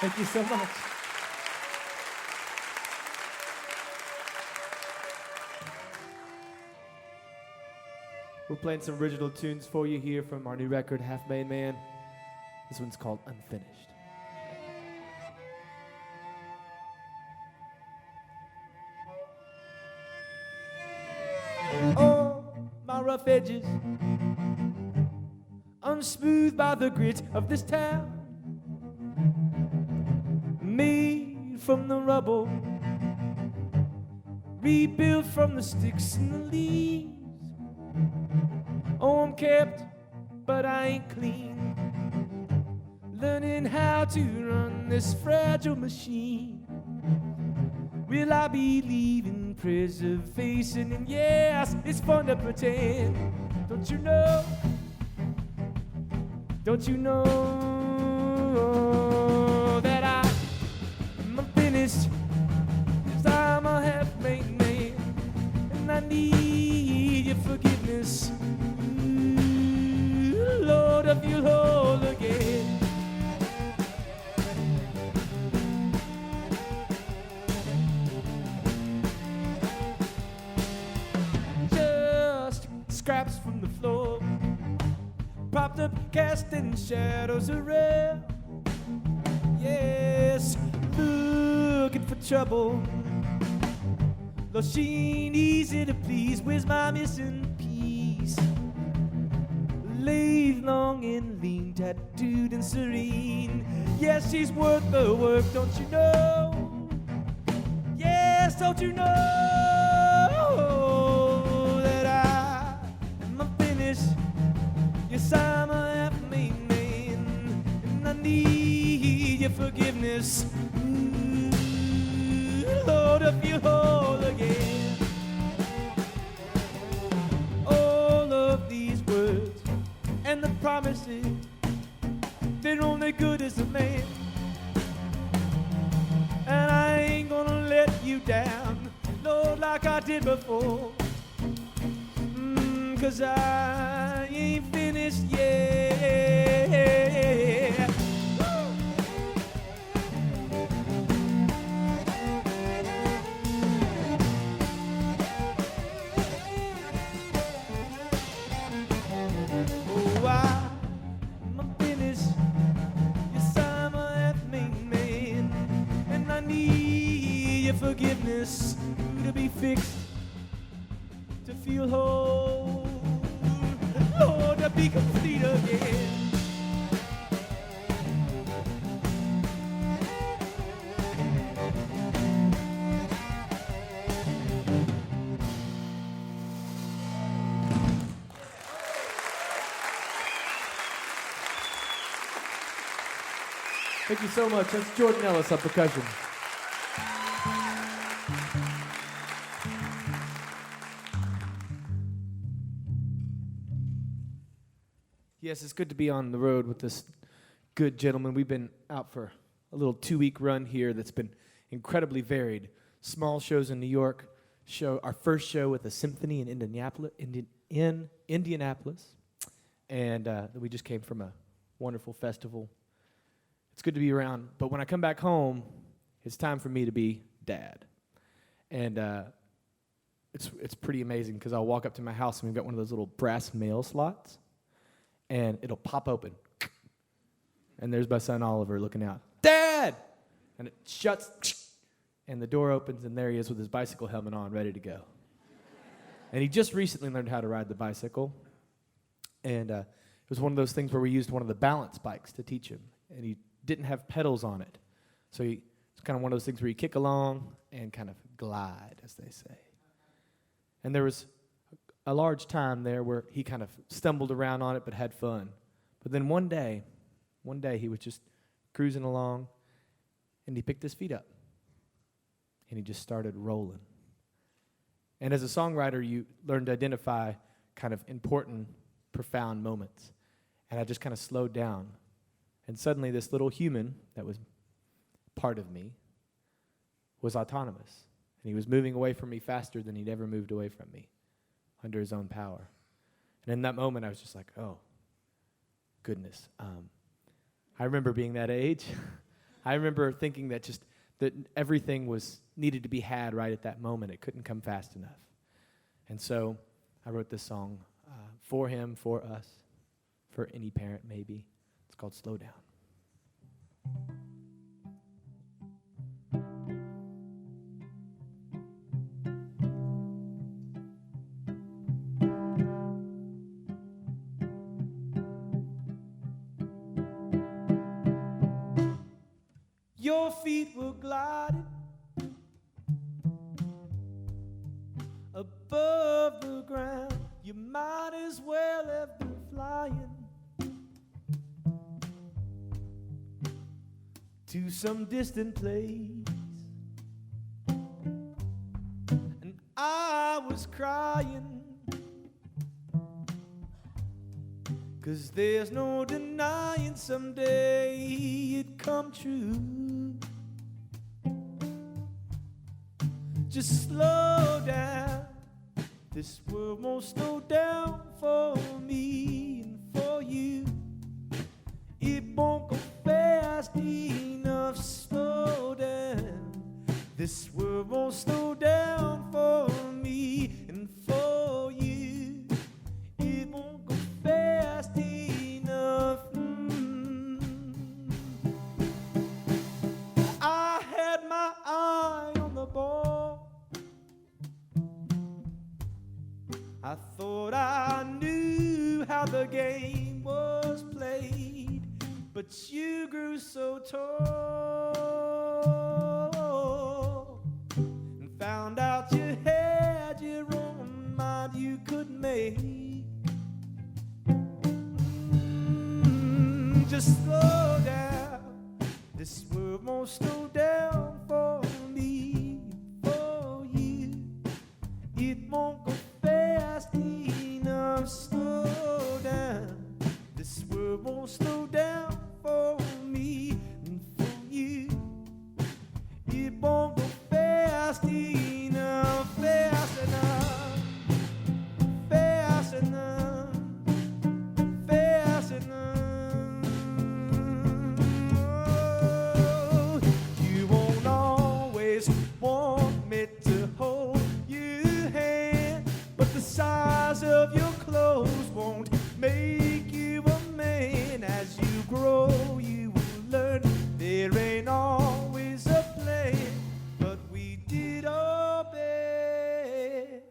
[SPEAKER 11] Thank you so much. We're playing some original tunes for you here from our new record, Half Made Man. This one's called Unfinished.
[SPEAKER 8] Oh, my rough edges, unsmoothed by the grit of this town, made from the rubble, rebuilt from the sticks and the leaves. Oh, I'm kept, but I ain't clean, learning how to run this fragile machine. Will I believe in preservation? And yes, it's fun to pretend. Don't you know? Don't you know that I'm finished? 'Cause I'm a half-made man, and I need your forgiveness. Ooh, Lord, if you'll hold again. Just scraps from the floor,
[SPEAKER 11] propped up, casting shadows around. Yes, looking for trouble. Though she ain't easy to please, where's my missing piece? Laid long and lean, tattooed and serene. Yes, she's worth the work, don't you know? Yes, don't you know that I am finished? Yes, I'm a half-made man, and I need your forgiveness. Ooh, Lord, if you whole again. All of these words and the promises, they're only good as a man. And I ain't gonna let you down, Lord, like I did before. 'Cause I ain't finished yet. Oh, I'm finished. Yes, I'm a half-made man, and I need your forgiveness to be fixed, to feel whole, Lord, to be complete again.
[SPEAKER 12] Thank you so much. That's Jordan Ellis on percussion.
[SPEAKER 11] Yes, it's good to be on the road with this good gentleman. We've been out for a little 2-week run here that's been incredibly varied. Small shows in New York, our first show with a symphony in Indianapolis, and we just came from a wonderful festival. It's good to be around, but when I come back home, it's time for me to be dad. And it's pretty amazing because I'll walk up to my house and we've got one of those little brass mail slots, and it'll pop open. And there's my son Oliver looking out. Dad! And it shuts, and the door opens, and there he is with his bicycle helmet on, ready to go. And he just recently learned how to ride the bicycle. And it was one of those things where we used one of the balance bikes to teach him. And he didn't have pedals on it. So it's kind of one of those things where you kick along and kind of glide, as they say. And there was a large time there where he kind of stumbled around on it but had fun. But then one day he was just cruising along, and he picked his feet up, and he just started rolling. And as a songwriter, you learn to identify kind of important, profound moments. And I just kind of slowed down. And suddenly this little human that was part of me was autonomous. And he was moving away from me faster than he'd ever moved away from me, under his own power. And in that moment, I was just like, oh, goodness. I remember being that age. I remember thinking that everything needed to be had right at that moment. It couldn't come fast enough. And so I wrote this song for him, for us, for any parent maybe. It's called Slow Down. Your feet were gliding above the ground. You might as well have been flying to some distant place. And I was crying, 'cause there's no denying someday it'd come true. Just slow down, this world won't slow down for me and for you. It won't go fast enough, slow down. This world won't slow down for me and for you. It won't go fast enough.
[SPEAKER 8] thought I knew how the game was played, but you grew so tall and found out you had your own mind you could make. Just slow down, this world won't slow down for me, for you. It won't go fast enough. Slow down, this world won't slow down for me and for you. It won't go fast enough, fast enough, fast enough, fast enough. You won't always want me to hold your hand, but the size of your clothes won't make you a man. As you grow, you will learn there ain't always a plan, but we did our best.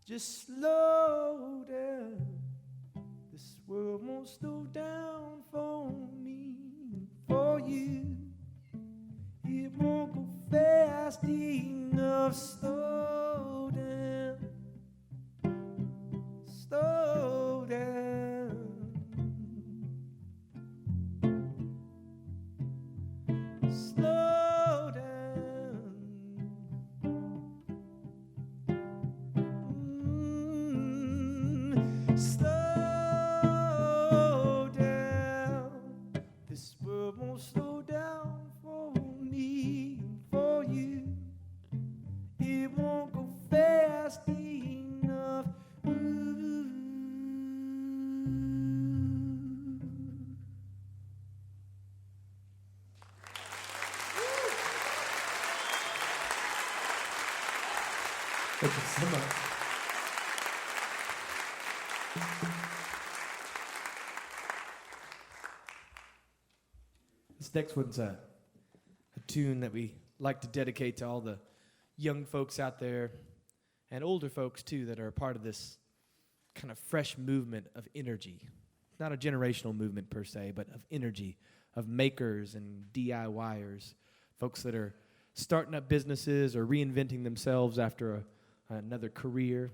[SPEAKER 8] Just slow down, this world won't slow down for me, for you. It won't go fast enough. Slow down, slow down, slow down. Slow down. This world won't slow down for me and for you. It won't go fast enough. Ooh.
[SPEAKER 11] Thank you so much. This next one's a tune that we like to dedicate to all the young folks out there and older folks too that are a part of this kind of fresh movement of energy. Not a generational movement per se, but of energy, of makers and DIYers, folks that are starting up businesses or reinventing themselves after another career.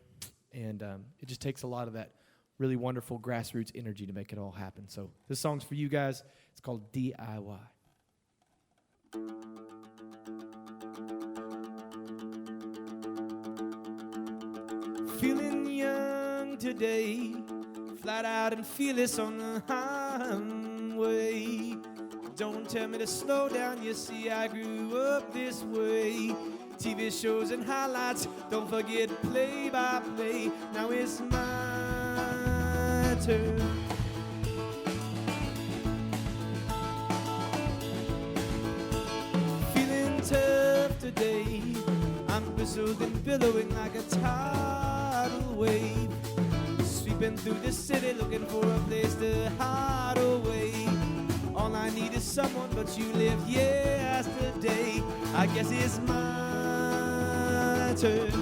[SPEAKER 11] And it just takes a lot of that really wonderful grassroots energy to make it all happen. So this song's for you guys. It's called DIY.
[SPEAKER 8] Feeling young today, flat out and fearless on the highway. Don't tell me to slow down, you see I grew up this way. TV shows and highlights, don't forget play by play. Now it's my turn. Feeling tough today, I'm bristled and billowing like a tidal wave. Sweeping through the city looking for a place to hide away. All I need is someone, but you live yesterday. I guess it's my turn.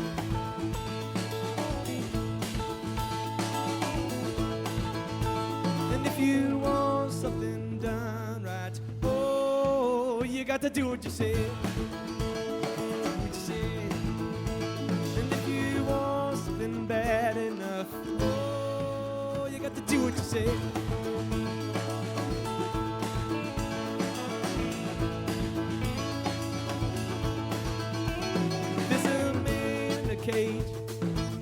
[SPEAKER 8] And if you want something done right, oh, you got to do what you say. What you say. And if you want something bad enough, oh, you got to do what you say. Cage.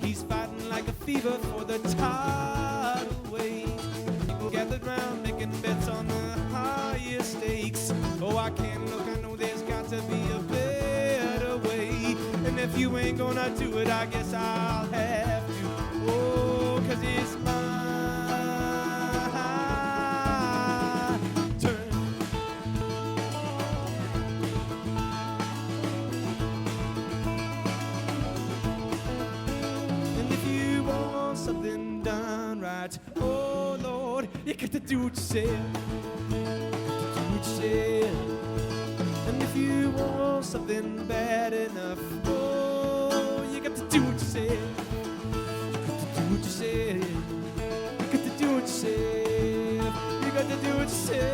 [SPEAKER 8] He's fighting like a fever for the tidal wave. People gathered round making bets on the highest stakes. Oh, I can't look, I know there's got to be a better way. And if you ain't gonna do it, I guess I'll have to. Oh, 'cause it's my turn. Something done right, oh Lord, you got to do what you said. Do what you said. And if you want something bad enough, oh, you got to do do what you say. You got to do what you say. You got to do what you say. You got to do what you say.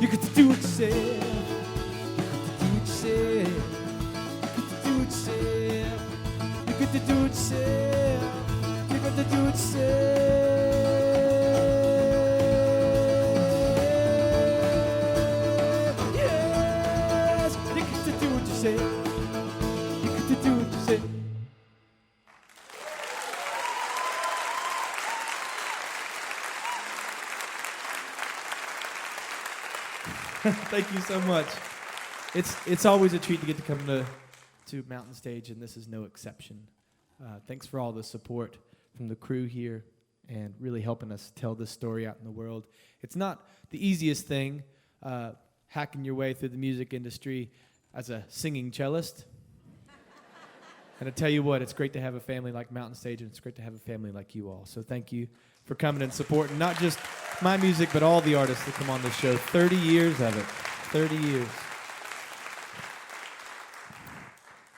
[SPEAKER 8] You got to do what you say. You got to do what you say. You got to do what you say. You got to do what you say. Yes, you got to do what you say. You got to do what you say.
[SPEAKER 11] Thank you so much. It's always a treat to get to come to Mountain Stage, and this is no exception. Thanks for all the support from the crew here and really helping us tell this story out in the world. It's not the easiest thing, hacking your way through the music industry as a singing cellist. And I tell you what, it's great to have a family like Mountain Stage, and it's great to have a family like you all. So thank you for coming and supporting not just my music, but all the artists that come on this show. 30 years of it. 30 years.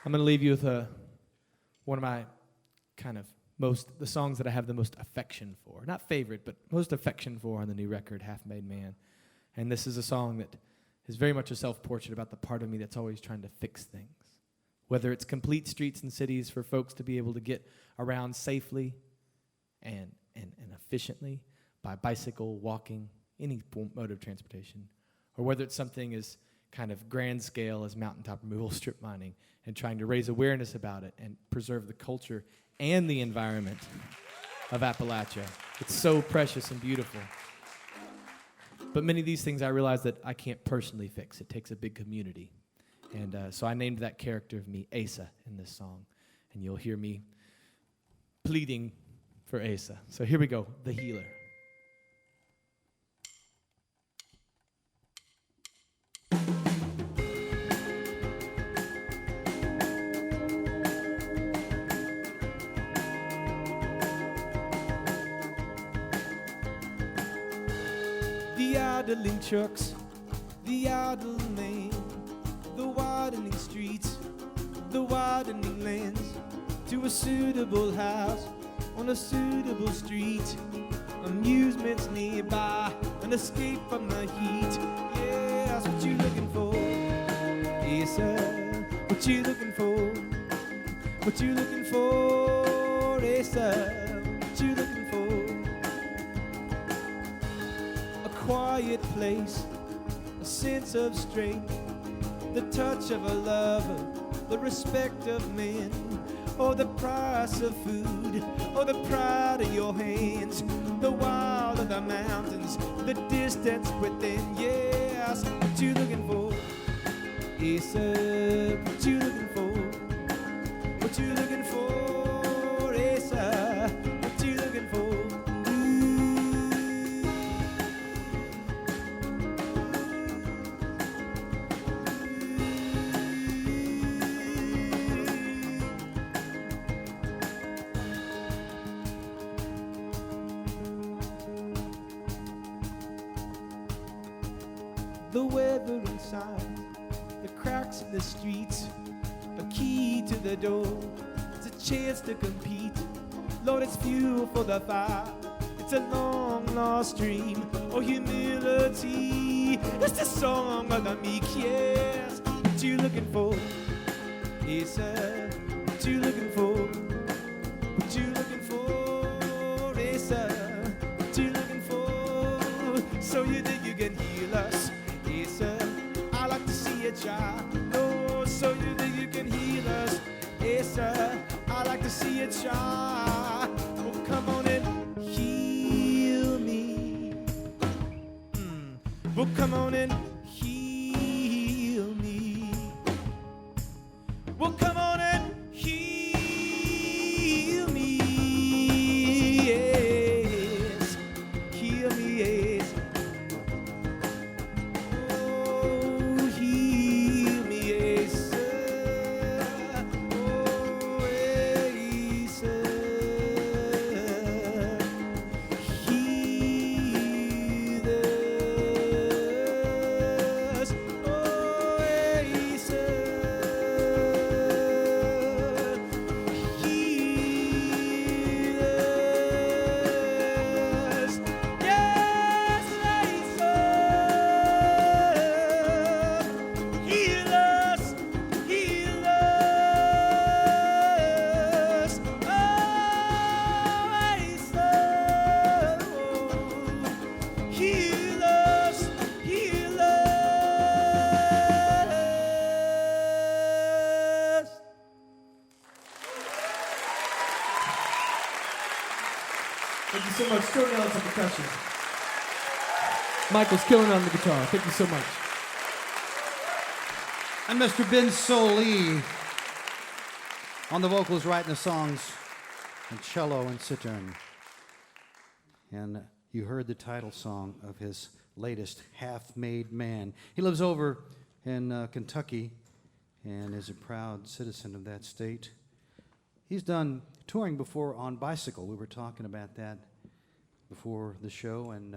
[SPEAKER 11] I'm going to leave you with one of my the songs that I have the most affection for. Not favorite, but most affection for on the new record, Half Made Man. And this is a song that is very much a self-portrait about the part of me that's always trying to fix things. Whether it's complete streets and cities for folks to be able to get around safely and efficiently by bicycle, walking, any mode of transportation, or whether it's something as kind of grand scale as mountaintop removal, strip mining, and trying to raise awareness about it and preserve the culture and the environment of Appalachia. It's so precious and beautiful. But many of these things I realize that I can't personally fix. It takes a big community. And so I named that character of me Asa in this song. And you'll hear me pleading for Asa. So here we go, The Healer. The idling trucks, the idle lane, the widening streets, the widening lanes, to a suitable house on a suitable street, amusements nearby, an escape from the heat. Yeah, that's what you looking for. Yes, sir. What you looking for? What you looking for? Yes, sir. What you looking for? A quiet place, a sense of strength, the touch of a lover, the respect of men, or the price of food, or the pride of your hands, the wild of the mountains, the distance within. Yes, what you looking for? Yes, sir. What you looking for? What you looking for? Yes, sir. What you looking for?
[SPEAKER 8] the weather inside, the cracks in the streets, a key to the door. It's a chance to compete. Lord, it's fuel for the fire. It's a long lost dream of humility. It's the song of the meek, yes. What you looking for? He said, what you looking for? What you looking for? He said, what you looking for? So you think you can heal us? He said, I like to see you try. Oh, so you think you can heal us? He said, I like to see you try. Well, come on and heal me. Well, come on and heal me. Well, come on and heal me. Yes, heal me. Yes. Oh, heal me. Yes. Oh, yes. Heal us. Oh, yes. Heal us. Yes, Jesus. Heal us. Heal us. Oh, Jesus. Heal us. Heal us.
[SPEAKER 12] Thank you so much. Jordan Ellis on percussion. Michael's killing on the guitar. Thank you so much.
[SPEAKER 1] And Mr. Ben Sollee on the vocals, writing the songs, and cello and cittern. And you heard the title song of his latest, Half-Made Man. He lives over in Kentucky and is a proud citizen of that state. He's done touring before on bicycle. We were talking about that before the show, and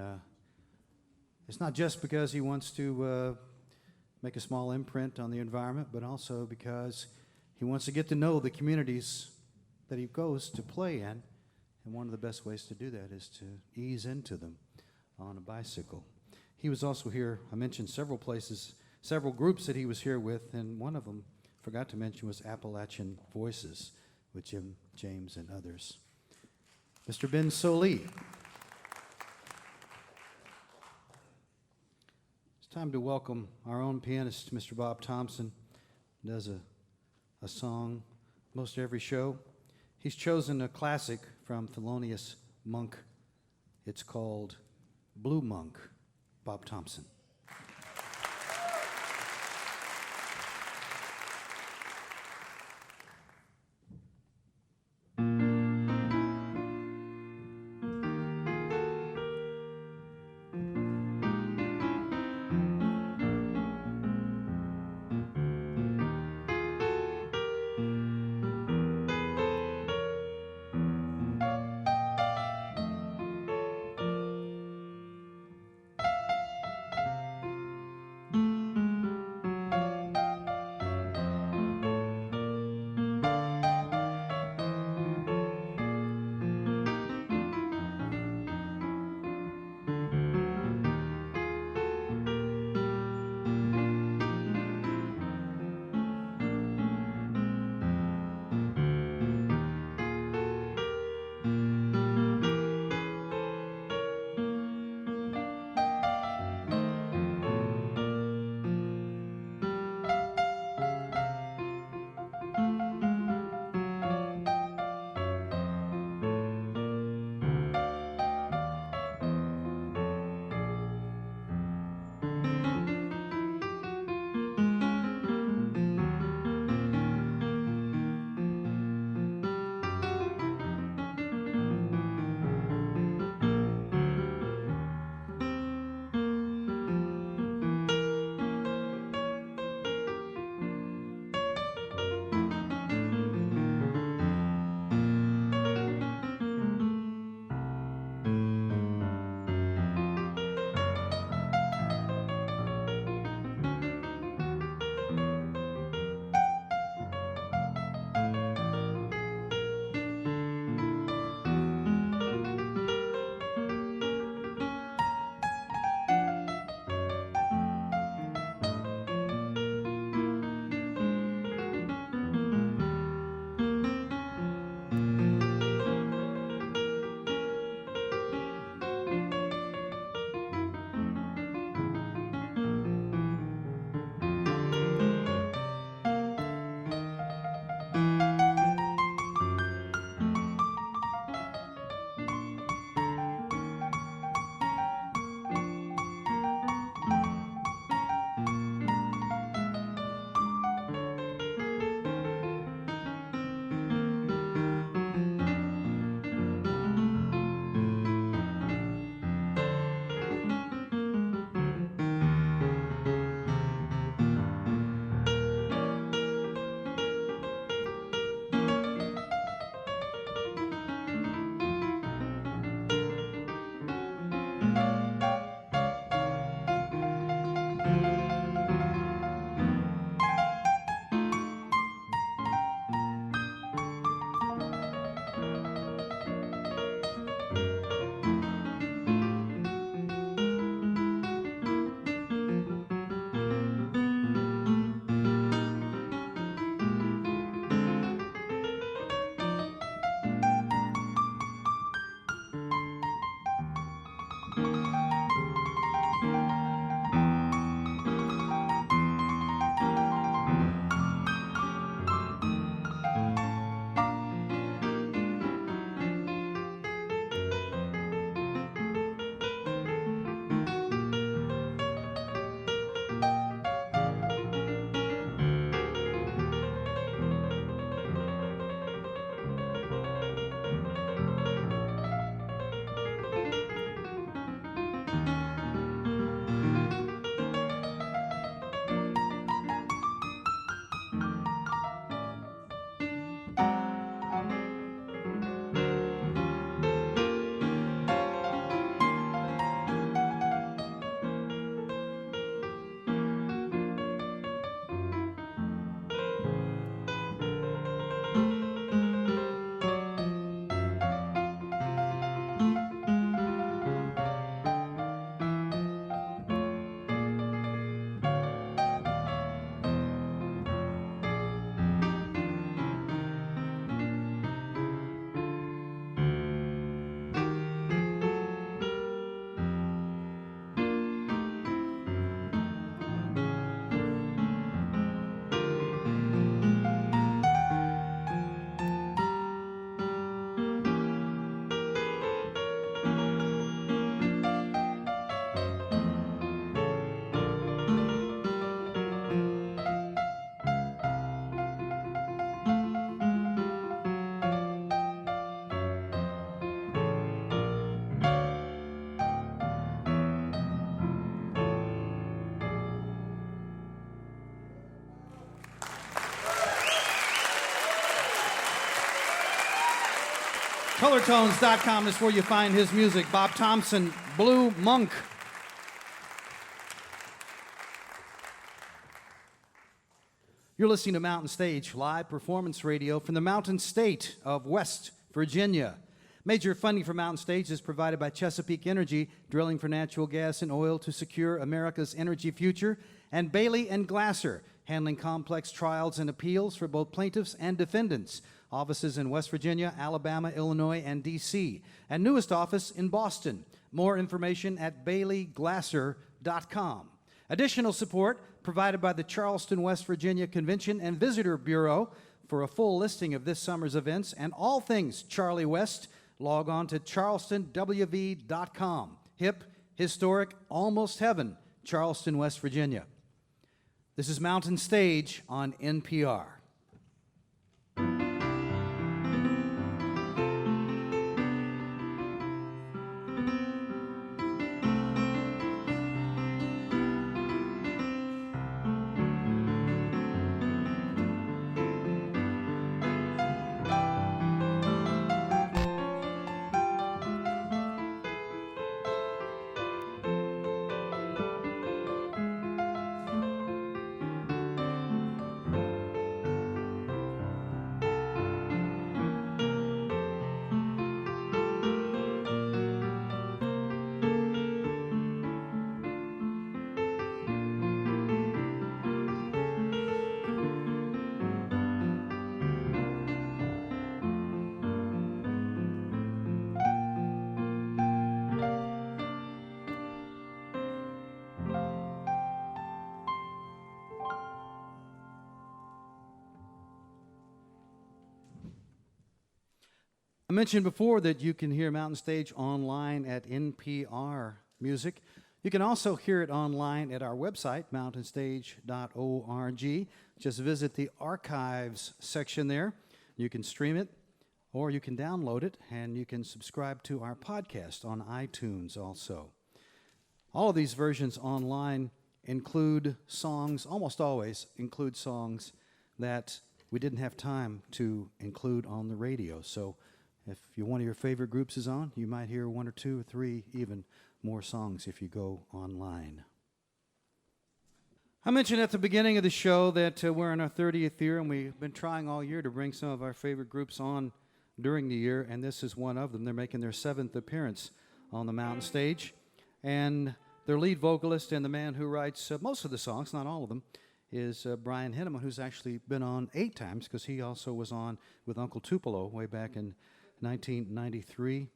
[SPEAKER 1] it's not just because he wants to make a small imprint on the environment, but also because he wants to get to know the communities that he goes to play in, and one of the best ways to do that is to ease into them on a bicycle. He was also here, I mentioned several places, several groups that he was here with, and one of them, forgot to mention, was Appalachian Voices with Jim James and others. Mr. Ben Sollee. It's time to welcome our own pianist, Mr. Bob Thompson. He does a song most every show. He's chosen a classic from Thelonious Monk. It's called Blue Monk. Bob Thompson. Colortones.com is where you find his music. Bob Thompson, Blue Monk. You're listening to Mountain Stage, live performance radio from the Mountain State of West Virginia. Major funding for Mountain Stage is provided by Chesapeake Energy, drilling for natural gas and oil to secure America's energy future, and Bailey and Glasser, handling complex trials and appeals for both plaintiffs and defendants. Offices in West Virginia, Alabama, Illinois, and D.C., and newest office in Boston. More information at baileyglasser.com. Additional support provided by the Charleston, West Virginia Convention and Visitor Bureau. For a full listing of this summer's events and all things Charlie West, log on to charlestonwv.com. Hip, historic, almost heaven, Charleston, West Virginia. This is Mountain Stage on NPR. I mentioned before that you can hear Mountain Stage online at NPR Music. You can also hear it online at our website, mountainstage.org. Just visit the archives section there. You can stream it, or you can download it, and you can subscribe to our podcast on iTunes also. All of these versions online include songs, almost always include songs that we didn't have time to include on the radio. So if one of your favorite groups is on, you might hear one or two or three, even more songs if you go online. I mentioned at the beginning of the show that we're in our 30th year, and we've been trying all year to bring some of our favorite groups on during the year, and this is one of them. They're making their 7th appearance on the Mountain Stage, and their lead vocalist and the man who writes most of the songs, not all of them, is Brian Henneman, who's actually been on 8 times, because he also was on with Uncle Tupelo way back in 1993.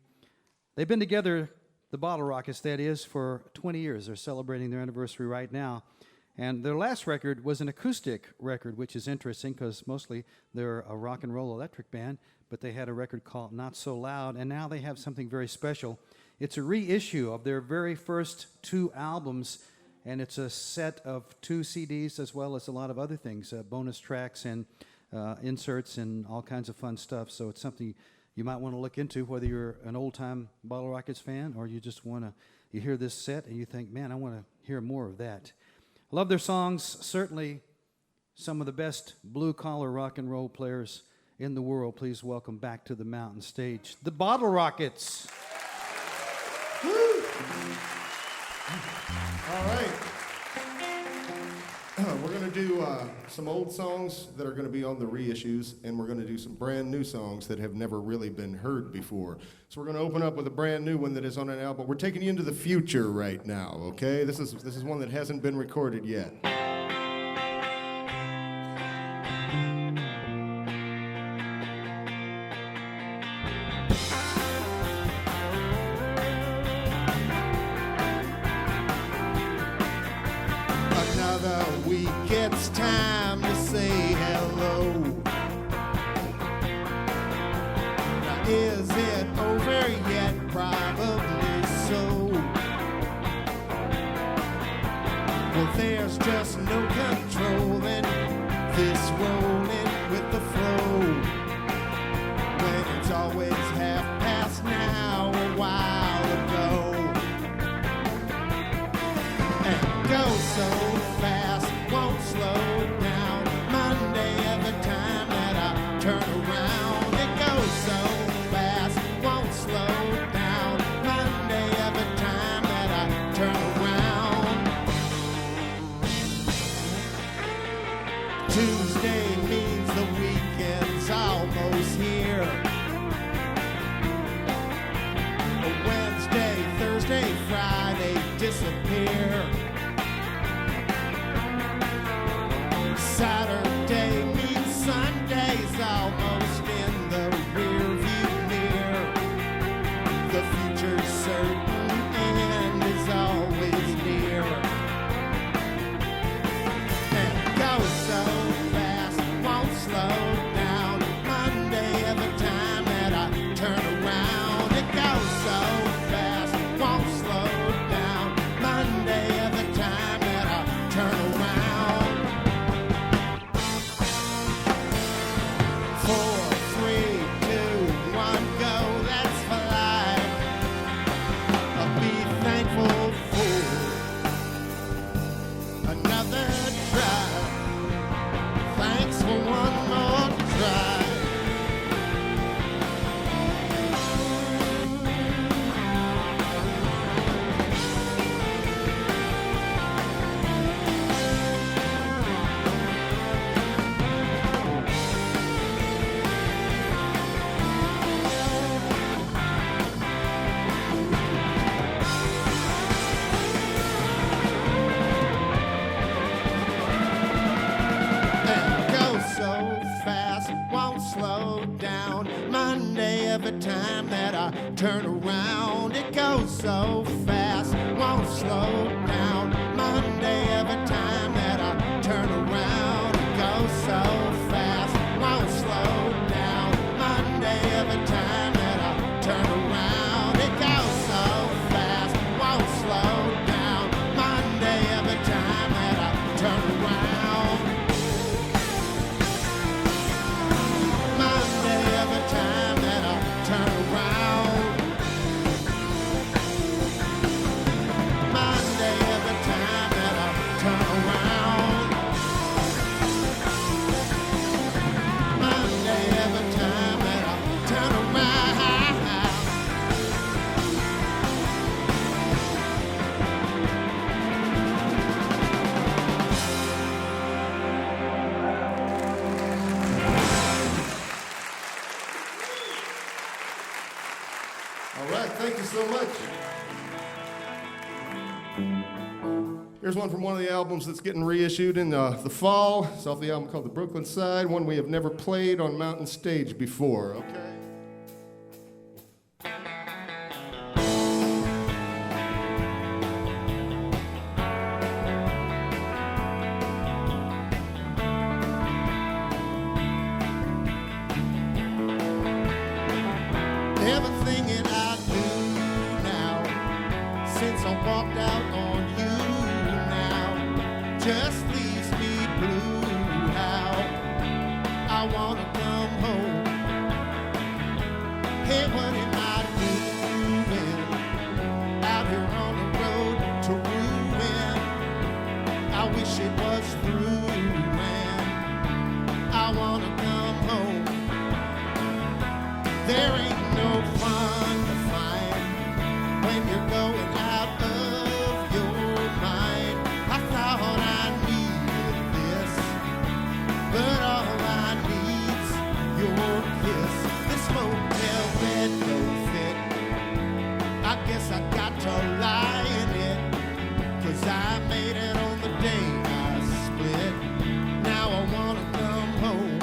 [SPEAKER 1] They've been together, the Bottle Rockets, that is, for 20 years. They're celebrating their anniversary right now. And their last record was an acoustic record, which is interesting because mostly they're a rock and roll electric band, but they had a record called Not So Loud, and now they have something very special. It's a reissue of their very first 2 albums, and it's a set of 2 CDs as well as a lot of other things, bonus tracks and inserts and all kinds of fun stuff. So it's something you might want to look into, whether you're an old-time Bottle Rockets fan or you just want to, you hear this set and you think, man, I want to hear more of that. I love their songs. Certainly some of the best blue-collar rock and roll players in the world. Please welcome back to the Mountain Stage, the Bottle Rockets.
[SPEAKER 3] Woo! All right. We're going to do some old songs that are going to be on the reissues, and we're going to do some brand new songs that have never really been heard before. So we're going to open up with a brand new one that is on an album. We're taking you into the future right now, okay? This is one that hasn't been recorded yet.
[SPEAKER 13] It's time to say hello. Now, is it over yet? Probably so. Well, there's just Tuesday means the weekend's almost here. Wednesday, Thursday, Friday disappear. Saturday means Sunday's almost in the rearview mirror. The future's certain and is always near. And it goes so fast, won't slow down. Monday every time that I turn around. It goes so fast, won't slow down. Monday every time that I turn around. 4, 3, 2, 1, go, that's for life. I'll be thankful for another try. Thanks for one more try. And go so fast, won't slow down. Monday every time that I turn around. It goes so fast, won't slow down. Monday every time that I turn around. It goes so fast, won't slow down. Monday every time that I turn around. It goes so fast, won't slow down. Monday every time that I turn around. Monday every time that I turn around. Monday every time that I turn around. Monday every time that I turn around.
[SPEAKER 3] All right, thank you so much. Here's one from one of the albums that's getting reissued in the fall. It's off the album called The Brooklyn Side, one we have never played on Mountain Stage before, okay?
[SPEAKER 13] Everything that I do now, since I walked out on you now, just leaves me blue. How I wanna come home. Hey, what am I doing out here on the road to ruin? I wish it was through, man. I wanna come home. There ain't no fun to find when you're going out of your mind. I thought I needed this, but all I need's your kiss. This motel bed don't fit. I guess I got to lie in it, 'cause I made it on the day I split. Now I wanna come home.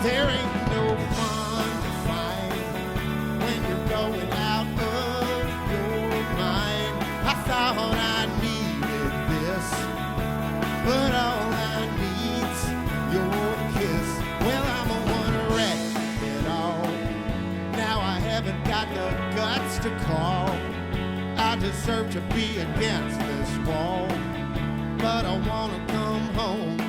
[SPEAKER 13] There ain't no fun to find when you're going out of your mind. I thought I needed this, but all I need's your kiss. Well, I'm a one wreck it all. Now I haven't got the guts to call. I deserve to be against this wall, but I wanna come home.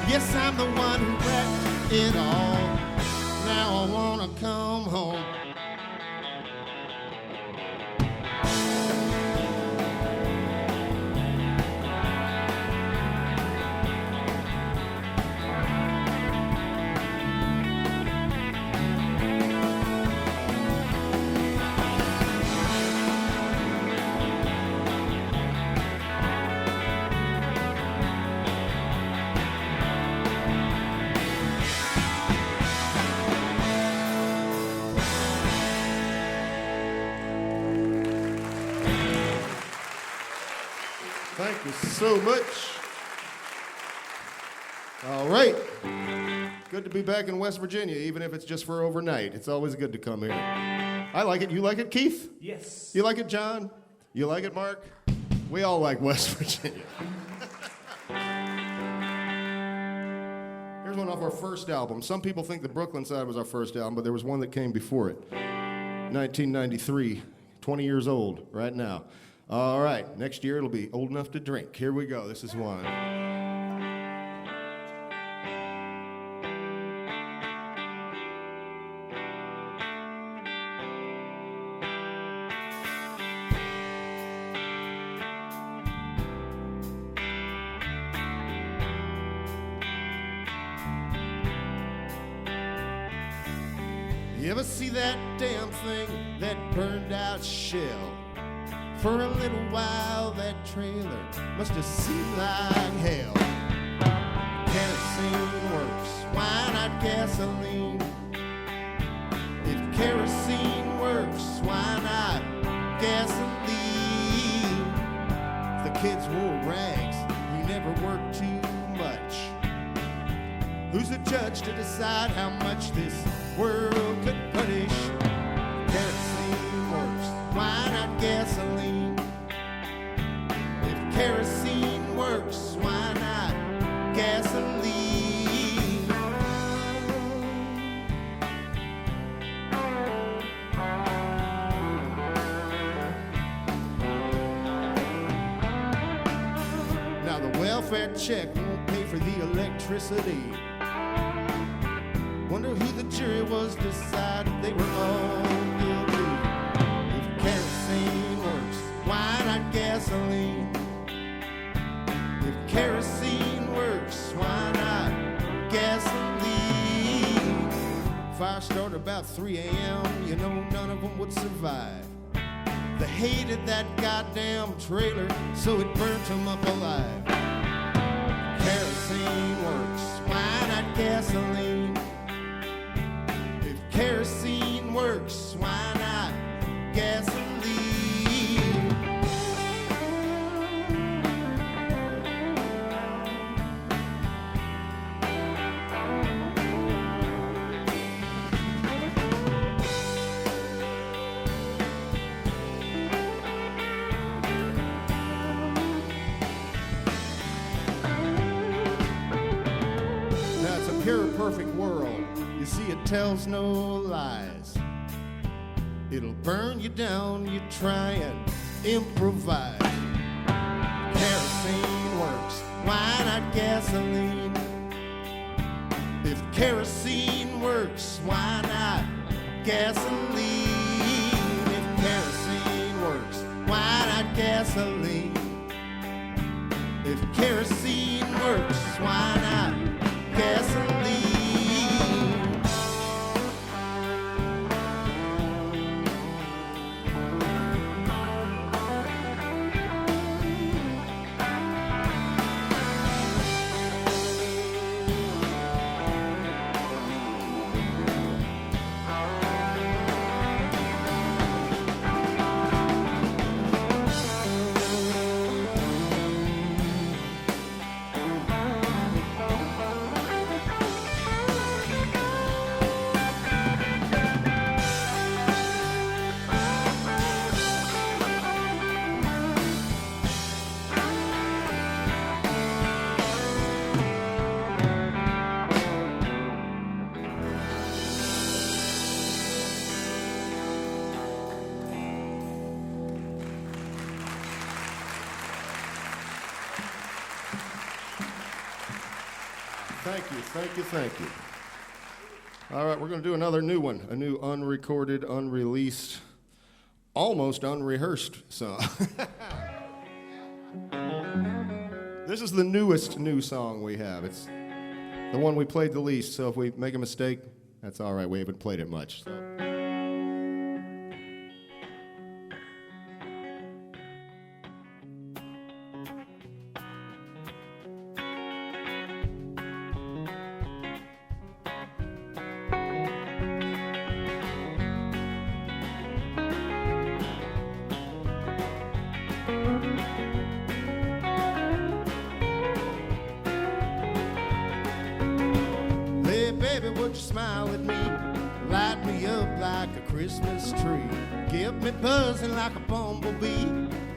[SPEAKER 13] Yes, I'm the one who wrecked it all. Now I wanna come home.
[SPEAKER 3] Thank you so much. All right. Good to be back in West Virginia, even if it's just for overnight. It's always good to come here. I like it. You like it, Keith?
[SPEAKER 12] Yes.
[SPEAKER 3] You like it, John? You like it, Mark? We all like West Virginia. Here's one off our first album. Some people think the Brooklyn side was our first album, but there was one that came before it. 1993, 20 years old right now. All right, next year it'll be old enough to drink. Here we go. This is one. You ever see that damn thing, that burned out shell? For a little while, that trailer must have seemed like hell. Kerosene works, why not gasoline? If kerosene works, why not gasoline? If the kids wore rags, you never worked too much. Who's the judge to decide how much this world could punish? Kerosene works, why not gasoline? If kerosene works, why not gasoline? Now the welfare check won't pay for the electricity. Wonder who the jury was decided they were all guilty. If kerosene works, why not gasoline? If kerosene works, why not gasoline? Fire started about 3 a.m., you know none of them would survive. They hated that goddamn trailer, so it burnt them up alive. Kerosene works, why not gasoline? Kerosene works, why not gasoline? Now it's a pure, perfect world. You see, it tells no lies. It'll burn you down, you try and improvise. Kerosene works, why not gasoline? If kerosene works, why not gasoline? If kerosene works, why not gasoline? If kerosene works, why not gasoline? Thank you. All right, we're going to do another new one, a new unrecorded, unreleased, almost unrehearsed song. This is the newest new song we have. It's the one we played the least, so if we make a mistake, that's all right. We haven't played it much. So. Hey, baby, would you smile at me? Light me up like a Christmas tree. Get me buzzing like a bumblebee.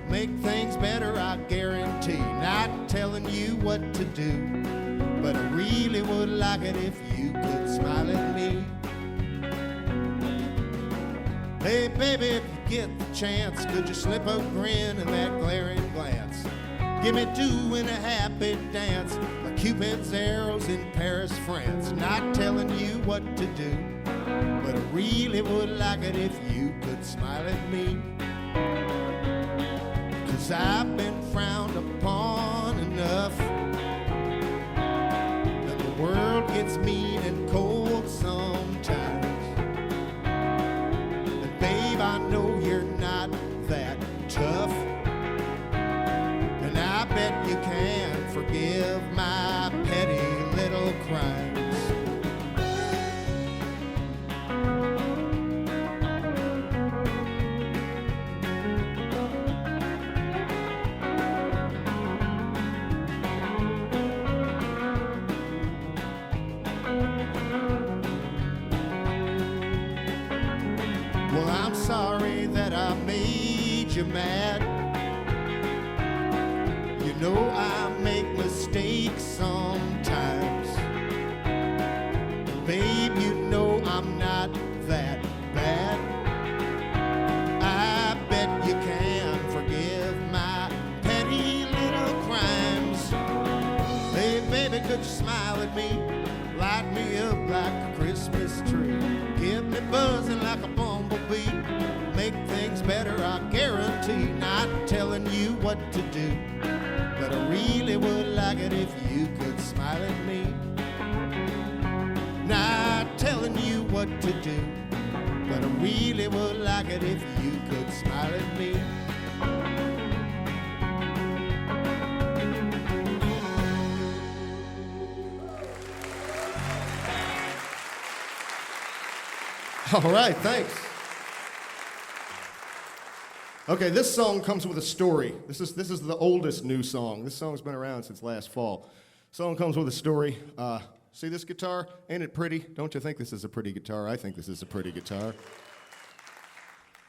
[SPEAKER 3] Make things better, I guarantee. Not telling you what to do, but I really would like it if you could smile at me. Hey, baby, if you get the chance, could you slip a grin in that glaring glance? Give me two in a happy dance, like Cupid's arrows in Paris, France. Not telling you what to do, but I really would like it if you could smile at me. 'Cause I've been frowned upon enough, and the world gets mean and cold sometimes. And babe, I know you're not that tough, and I bet you can forgive my petty little crimes. Well, I'm sorry that I made you mad. You know I make mistakes sometimes. Babe, you know I'm not that bad. I bet you can forgive my petty little crimes. Hey, baby, could you smile at me? Light me up like a Christmas tree. Get me buzzing like a bumblebee. Make things better, I guarantee. Not telling you what to do, but I really would like it if you could smile at me. Not telling you what to do, but I really would like it if you could smile at me. All right, thanks. Okay, this song comes with a story. This is the oldest new song. This song's been around since last fall. Song comes with a story. See this guitar? Ain't it pretty? Don't you think this is a pretty guitar? I think this is a pretty guitar.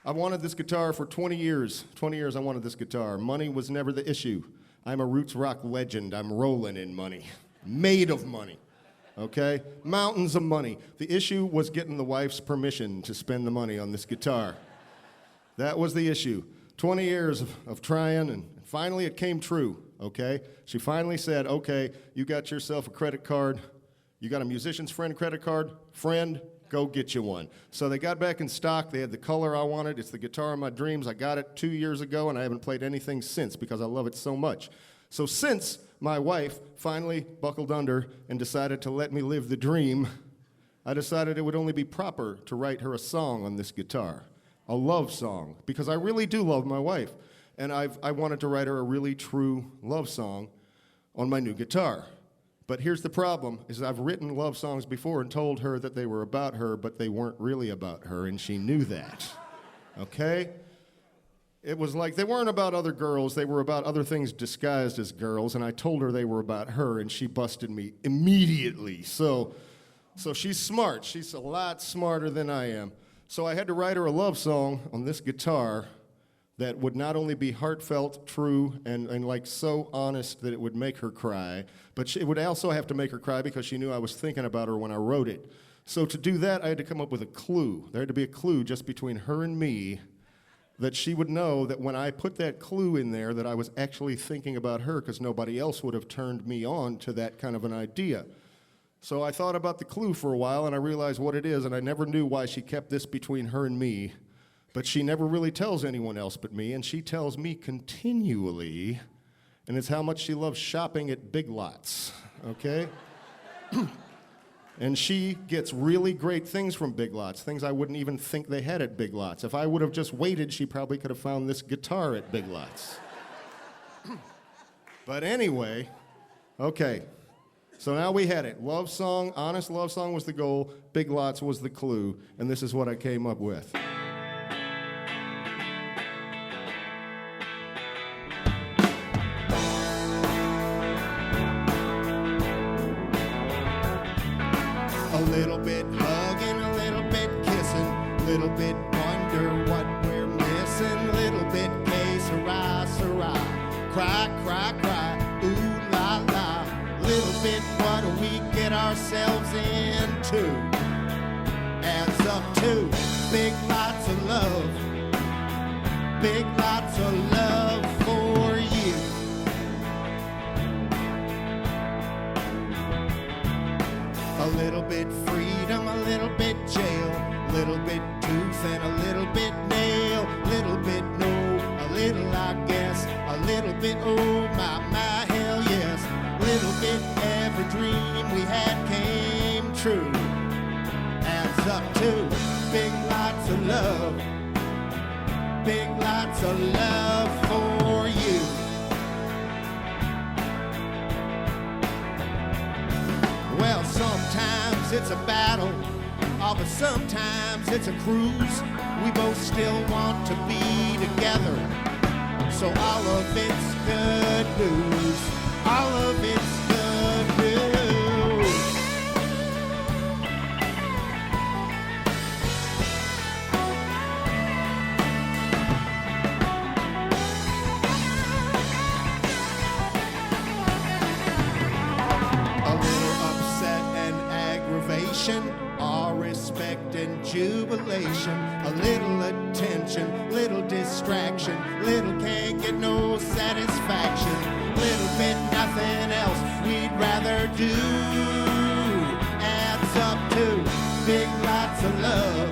[SPEAKER 3] I wanted this guitar for 20 years. 20 years I wanted this guitar. Money was never the issue. I'm a roots rock legend. I'm rolling in money. Made of money. Okay? Mountains of money. The issue was getting the wife's permission to spend the money on this guitar. That was the issue. 20 years of trying, and finally it came true, okay? She finally said, okay, you got yourself a credit card. You got a musician's friend credit card? Friend, go get you one. So they got back in stock. They had the color I wanted. It's the guitar of my dreams. I got it 2 years ago, and I haven't played anything since because I love it so much. So since my wife finally buckled under and decided to let me live the dream, I decided it would only be proper to write her a song on this guitar, a love song, because I really do love my wife, and I wanted to write her a really true love song on my new guitar. But here's the problem, is I've written love songs before and told her that they were about her, but they weren't really about her, and she knew that, okay? It was like they weren't about other girls, they were about other things disguised as girls, and I told her they were about her, and she busted me immediately. So she's smart. She's a lot smarter than I am. So I had to write her a love song on this guitar that would not only be heartfelt, true, and like so honest that it would make her cry, but it would also have to make her cry because she knew I was thinking about her when I wrote it. So to do that, I had to come up with a clue. There had to be a clue just between her and me that she would know that when I put that clue in there that I was actually thinking about her, because nobody else would have turned me on to that kind of an idea. So I thought about the clue for a while, and I realized what it is, and I never knew why she kept this between her and me. But she never really tells anyone else but me, and she tells me continually, and it's how much she loves shopping at Big Lots, okay? And she gets really great things from Big Lots, things I wouldn't even think they had at Big Lots. If I would have just waited, she probably could have found this guitar at Big Lots. But anyway, okay. So now we had it. Love song, honest love song was the goal, Big Lots was the clue, and this is what I came up with.
[SPEAKER 13] A little bit hugging, a little bit kissing, little bit wonder what we're missing, little bit que sera, sera, cry, cry, cry, ooh la la, little bit what do we get ourselves into, adds up to big lots of love, big lots of love for you. A little bit freedom, a little bit jail, little bit tooth and a little bit nail, little bit no, a little I guess, a little bit oh my hell yes, little bit every dream we had came true, adds up to big lots of love, big lots of love for you. Well, sometimes it's a battle, oh, but sometimes it's a cruise. We both still want to be together, so all of it's good news. All of it's good news. All respect and jubilation, a little attention, little distraction, little can't get no satisfaction, little bit nothing else we'd rather do, adds up to big lots of love,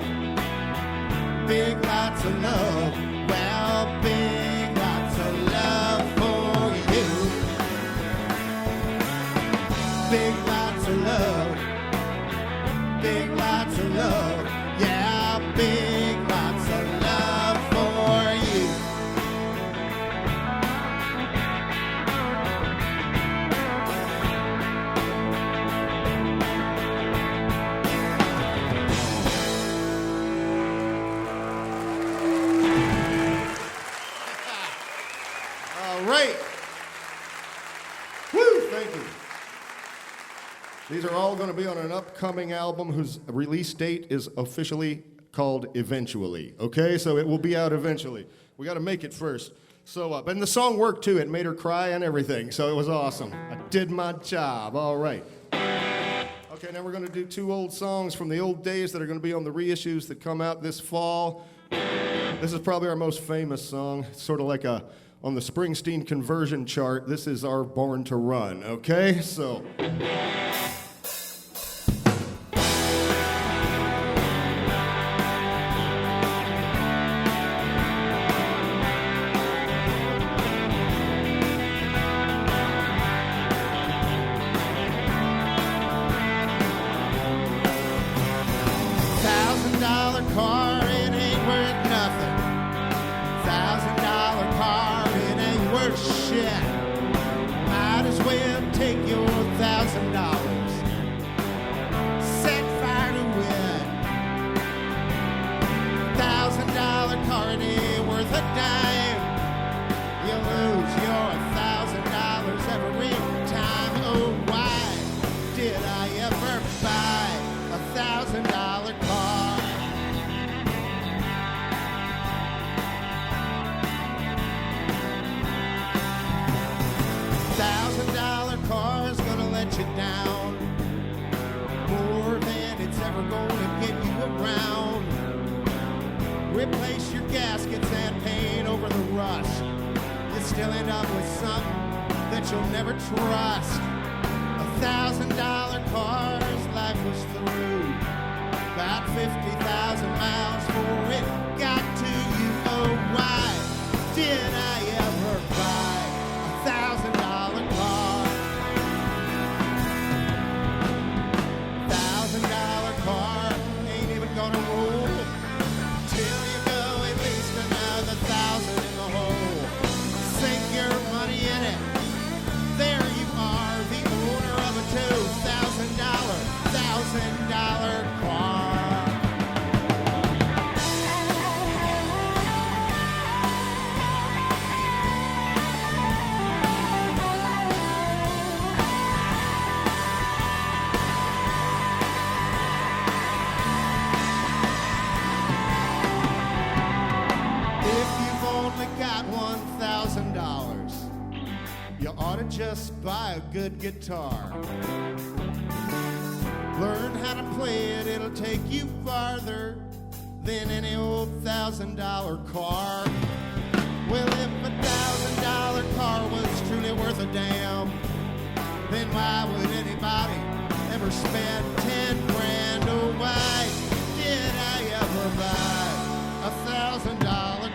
[SPEAKER 13] big lots of love, well, big lots of love for you, big lots of love, big lots of love, yeah, big lots of love for you. All right. Woo, thank you. These are all going to be on an upcoming album whose release date is officially called Eventually, okay? So it will be out eventually. We got to make it first. So, and the song worked too. It made her cry and everything, so it was awesome. I did my job. All right. Okay, now we're going to do two old songs from the old days that are going to be on the reissues that come out this fall. This is probably our most famous song. It's sort of like on the Springsteen conversion chart. This is our Born to Run, okay? So... $1,000 car, it ain't worth nothing. $1,000 car, it ain't worth shit. Might as well take your $1,000. Set fire to it. $1,000 car, it ain't worth a dime. You lose your $1,000 every time. Oh, why did I ever buy $1,000 car? $1,000 car is gonna let you down more than it's ever gonna get you around. Replace your gaskets and paint over the rust. You still end up with something that you'll never trust. $1,000 car 50,000 miles before it got to you. Oh, why did I ever buy $1,000 car? $1,000 car ain't even gonna roll till you go at least another 1,000 in the hole. Sink your money in it. There you are, the owner of a $2,000 car. If you've only got $1,000, you ought to just buy a good guitar. Learn how to play it, it'll take you farther than any old $1,000 car. Well, if $1,000 car was truly worth a damn, then why would anybody ever spend 10 grand? Oh, why did I ever buy $1,000 car?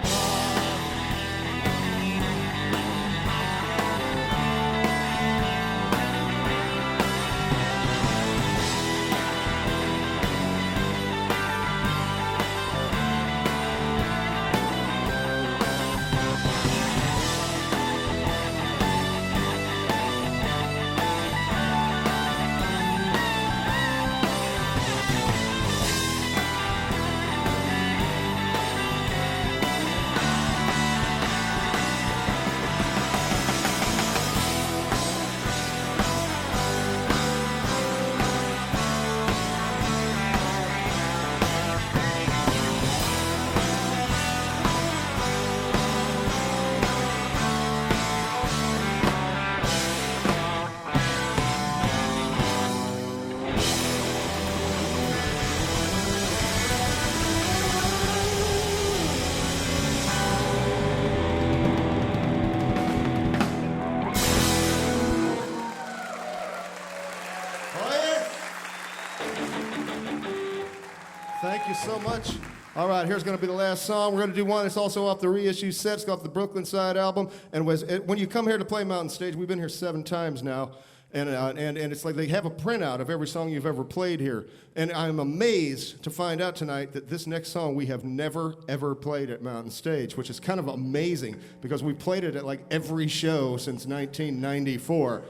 [SPEAKER 13] Thank you so much. All right, here's going to be the last song. We're going to do one that's also off the reissue set. It's off the Brooklyn Side album. And when you come here to play Mountain Stage, we've been here 7 times now. And it's like they have a printout of every song you've ever played here. And I'm amazed to find out tonight that this next song we have never, ever played at Mountain Stage, which is kind of amazing because we played it at like every show since 1994,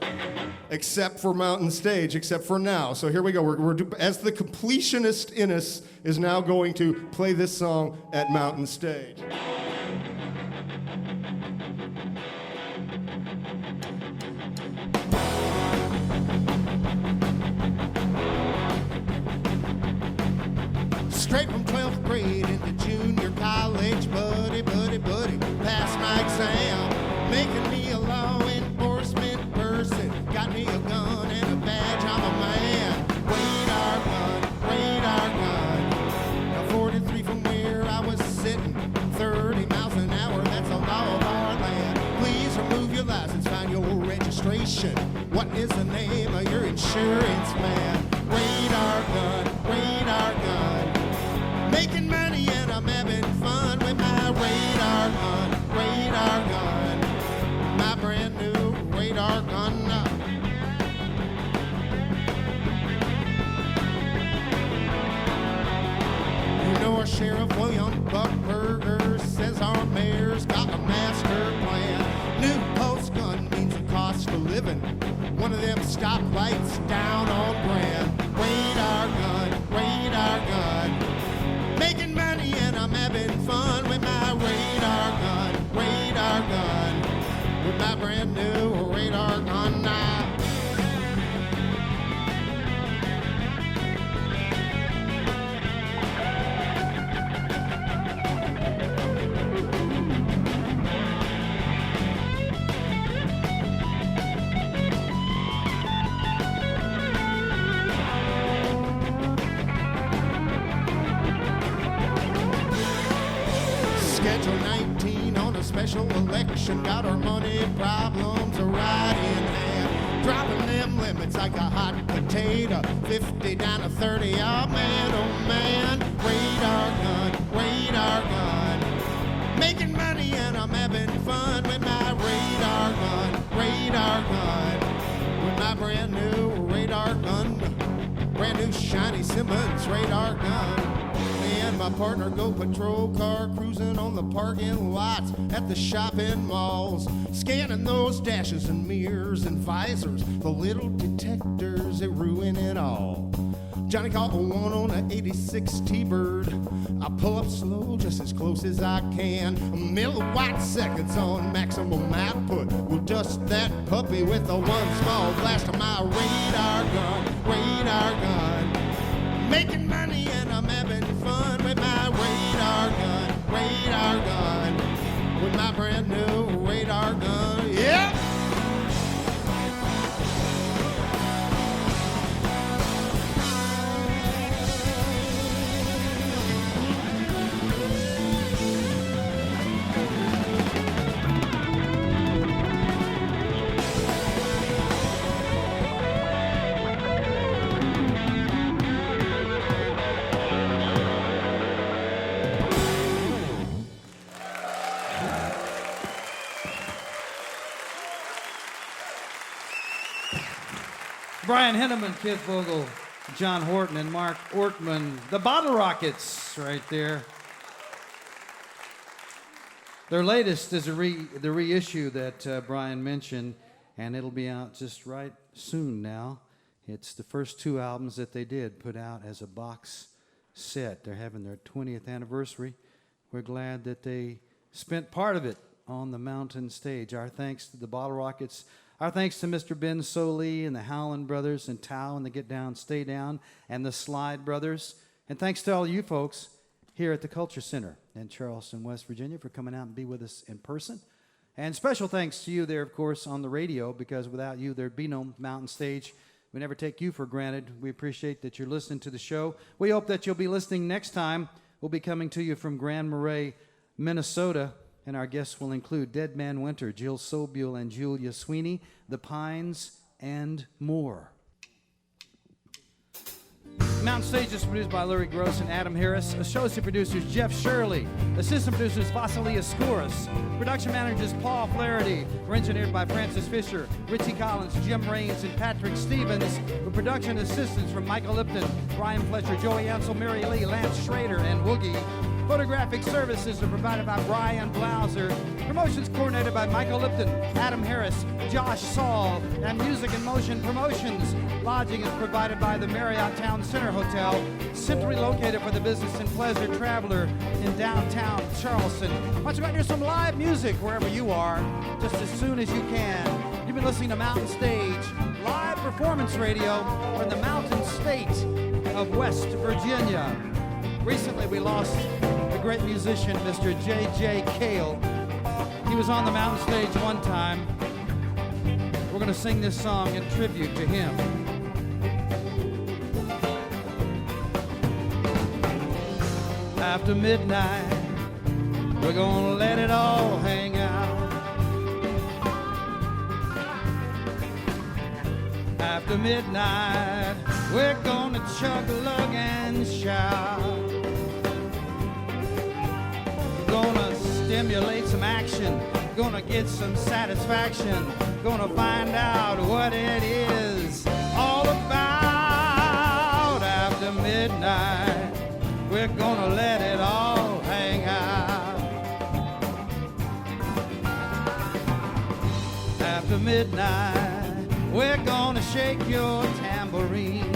[SPEAKER 13] except for Mountain Stage, except for now. So here we go. As the completionist in us is now going to play this song at Mountain Stage. Straight from 12th grade into junior college, buddy, passed my exam, making me a law enforcement person, got me a gun and a badge, I'm a man. Radar gun, now 43 from where I was sitting, 30 miles an hour, that's a law of our land. Please remove your license, find your registration. What is the name of your insurance man? Radar gun, making money and I'm having fun with my radar gun, my brand new radar gun. You know our Sheriff William Buckberger says our mayor's got a master plan. New post gun means the cost of living. One of them stoplights down on Grand. Radar gun. Making money and I'm having fun with my radar gun, with my brand new radar gun now. Schedule 19 on a special election. Got our money problems right in hand. Dropping them limits like a hot potato. 50 down to 30, oh man, brand new shiny Simmons radar gun. Me and my partner go patrol car cruising on the parking lots at the shopping malls, scanning those dashes and mirrors and visors, the little detectors that ruin it all. Johnny caught one on a 86 T-Bird. I pull up slow just as close as I can. A milliwatt seconds on maximum output. We'll dust that puppy with a one small blast of my radar gun, radar gun. Making money and I'm having fun with my radar gun, with my brand new radar gun. Yeah.
[SPEAKER 1] Brian Henneman, Kid Vogel, John Horton, and Mark Ortman. The Bottle Rockets right there. Their latest is the reissue that Brian mentioned, and it'll be out just right soon now. It's the first two albums that they did put out as a box set. They're having their 20th anniversary. We're glad that they spent part of it on the Mountain stage. Our thanks to the Bottle Rockets. Our thanks to Mr. Ben Sollee and the Howlin brothers and Thao and the Get Down, Stay Down and the Slide brothers. And thanks to all you folks here at the Culture Center in Charleston, West Virginia for coming out and be with us in person. And special thanks to you there, of course, on the radio, because without you, there'd be no Mountain Stage. We never take you for granted. We appreciate that you're listening to the show. We hope that you'll be listening next time. We'll be coming to you from Grand Marais, Minnesota. And our guests will include Dead Man Winter, Jill Sobule and Julia Sweeney, The Pines, and more. Mountain Stage is produced by Larry Gross and Adam Harris. Associate producers Jeff Shirley. Assistant producers Vasilia Skouras. Production managers Paul Flaherty. We're engineered by Francis Fisher, Richie Collins, Jim Raines, and Patrick Stevens. With production assistance from Michael Lipton, Brian Fletcher, Joey Ansel, Mary Lee, Lance Schrader, and Woogie. Photographic services are provided by Brian Blauser. Promotions coordinated by Michael Lipton, Adam Harris, Josh Saul, and Music and Motion Promotions. Lodging is provided by the Marriott Town Center Hotel, centrally located for the business and pleasure traveler in downtown Charleston. Why don't you go out and hear some live music wherever you are, just as soon as you can. You've been listening to Mountain Stage, live performance radio from the Mountain State of West Virginia. Recently, we lost a great musician, Mr. J.J. Cale. He was on the Mountain Stage one time. We're going to sing this song in tribute to him. After midnight, we're going to let it all hang out. After midnight, we're going to chug a lug and shout. Gonna stimulate some action, gonna get some satisfaction, gonna find out what it is all about. After midnight, we're gonna let it all hang out. After midnight, we're gonna shake your tambourine.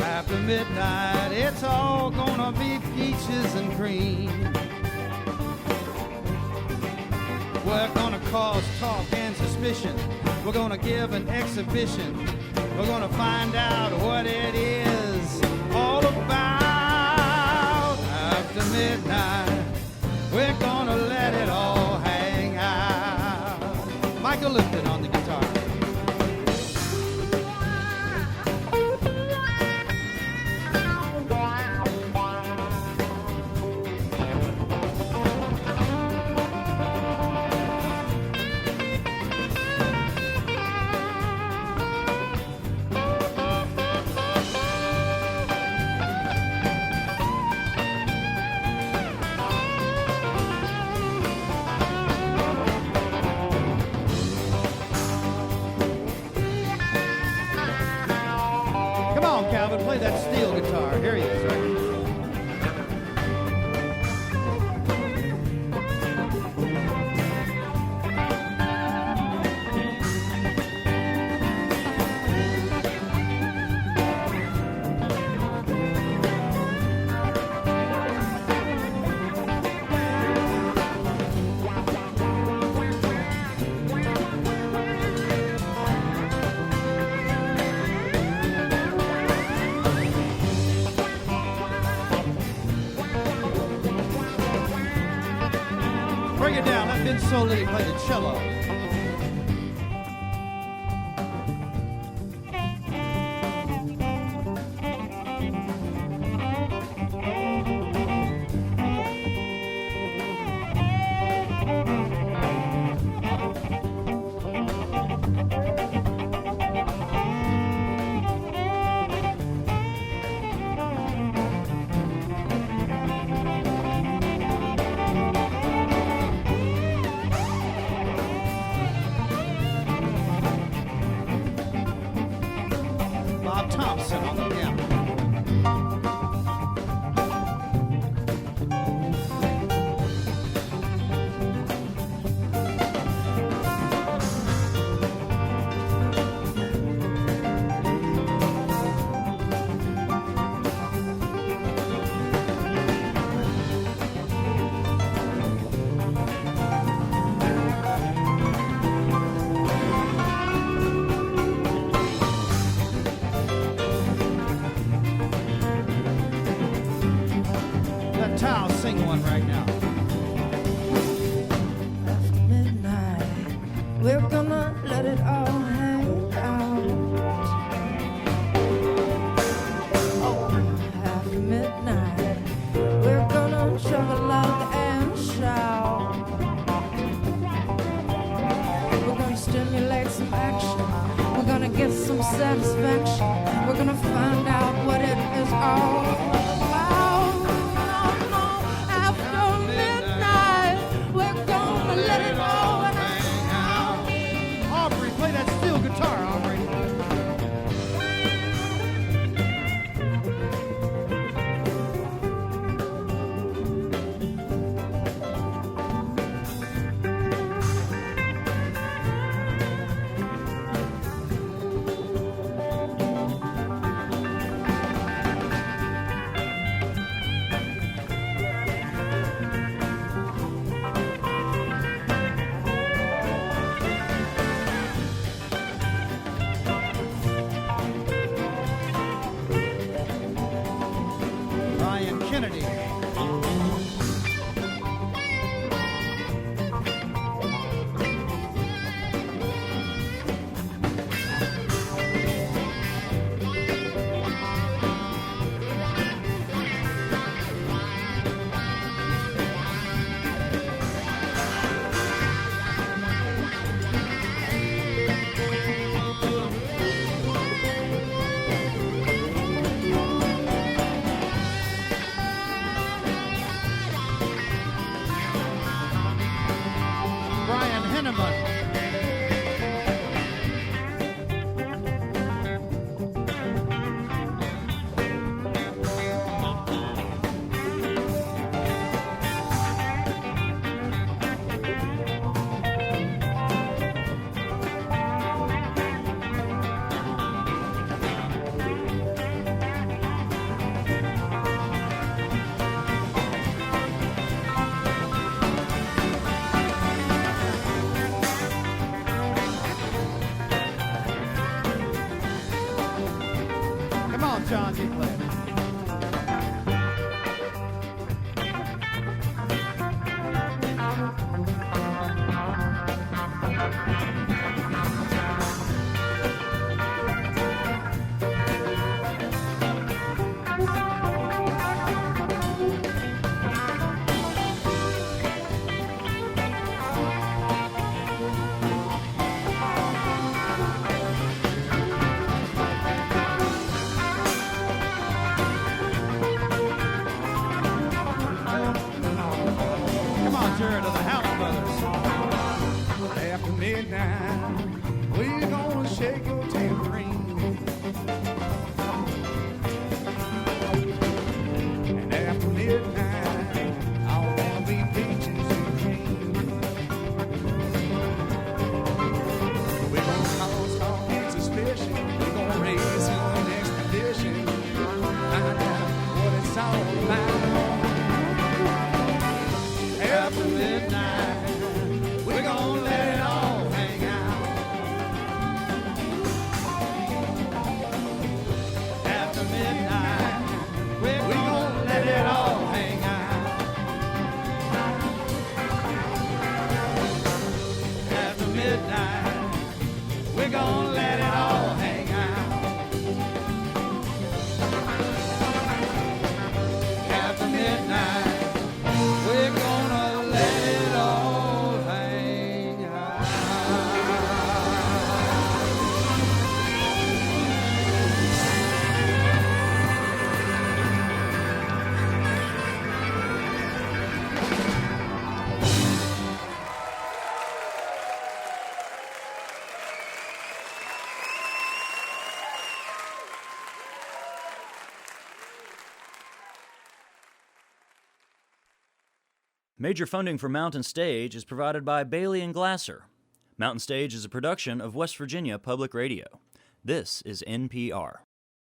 [SPEAKER 1] After midnight, it's all gonna be peaches and cream. We're gonna cause talk and suspicion. We're gonna give an exhibition. We're gonna find out what it is all about. After midnight, we're gonna let it all hang out. Michael Lipton on the guitar. that steel guitar. Here he is, right? Bring it down. Let Vince Sollee play the cello. Thompson on the piano. Let Thao sing one right now.
[SPEAKER 6] After midnight, we're gonna let it all hang out. Oh, after midnight, we're gonna chug along and shout. We're gonna stimulate some action. We're gonna get some satisfaction. We're gonna find out what it is all about. After midnight, we're gonna let it all hang out.
[SPEAKER 1] Aubrey, play that steel guitar, Aubrey. Ryan Kennedy. Brian Henneman. Come on, John, you play. Come on, Jared of the Howlin Brothers.
[SPEAKER 10] After midnight, we're gonna shake your tambourine. We're gonna let it all hang out. After midnight, we're gonna let it all hang out.
[SPEAKER 2] Major funding for Mountain Stage is provided by Bailey and Glasser. Mountain Stage is a production of West Virginia Public Radio. This is NPR.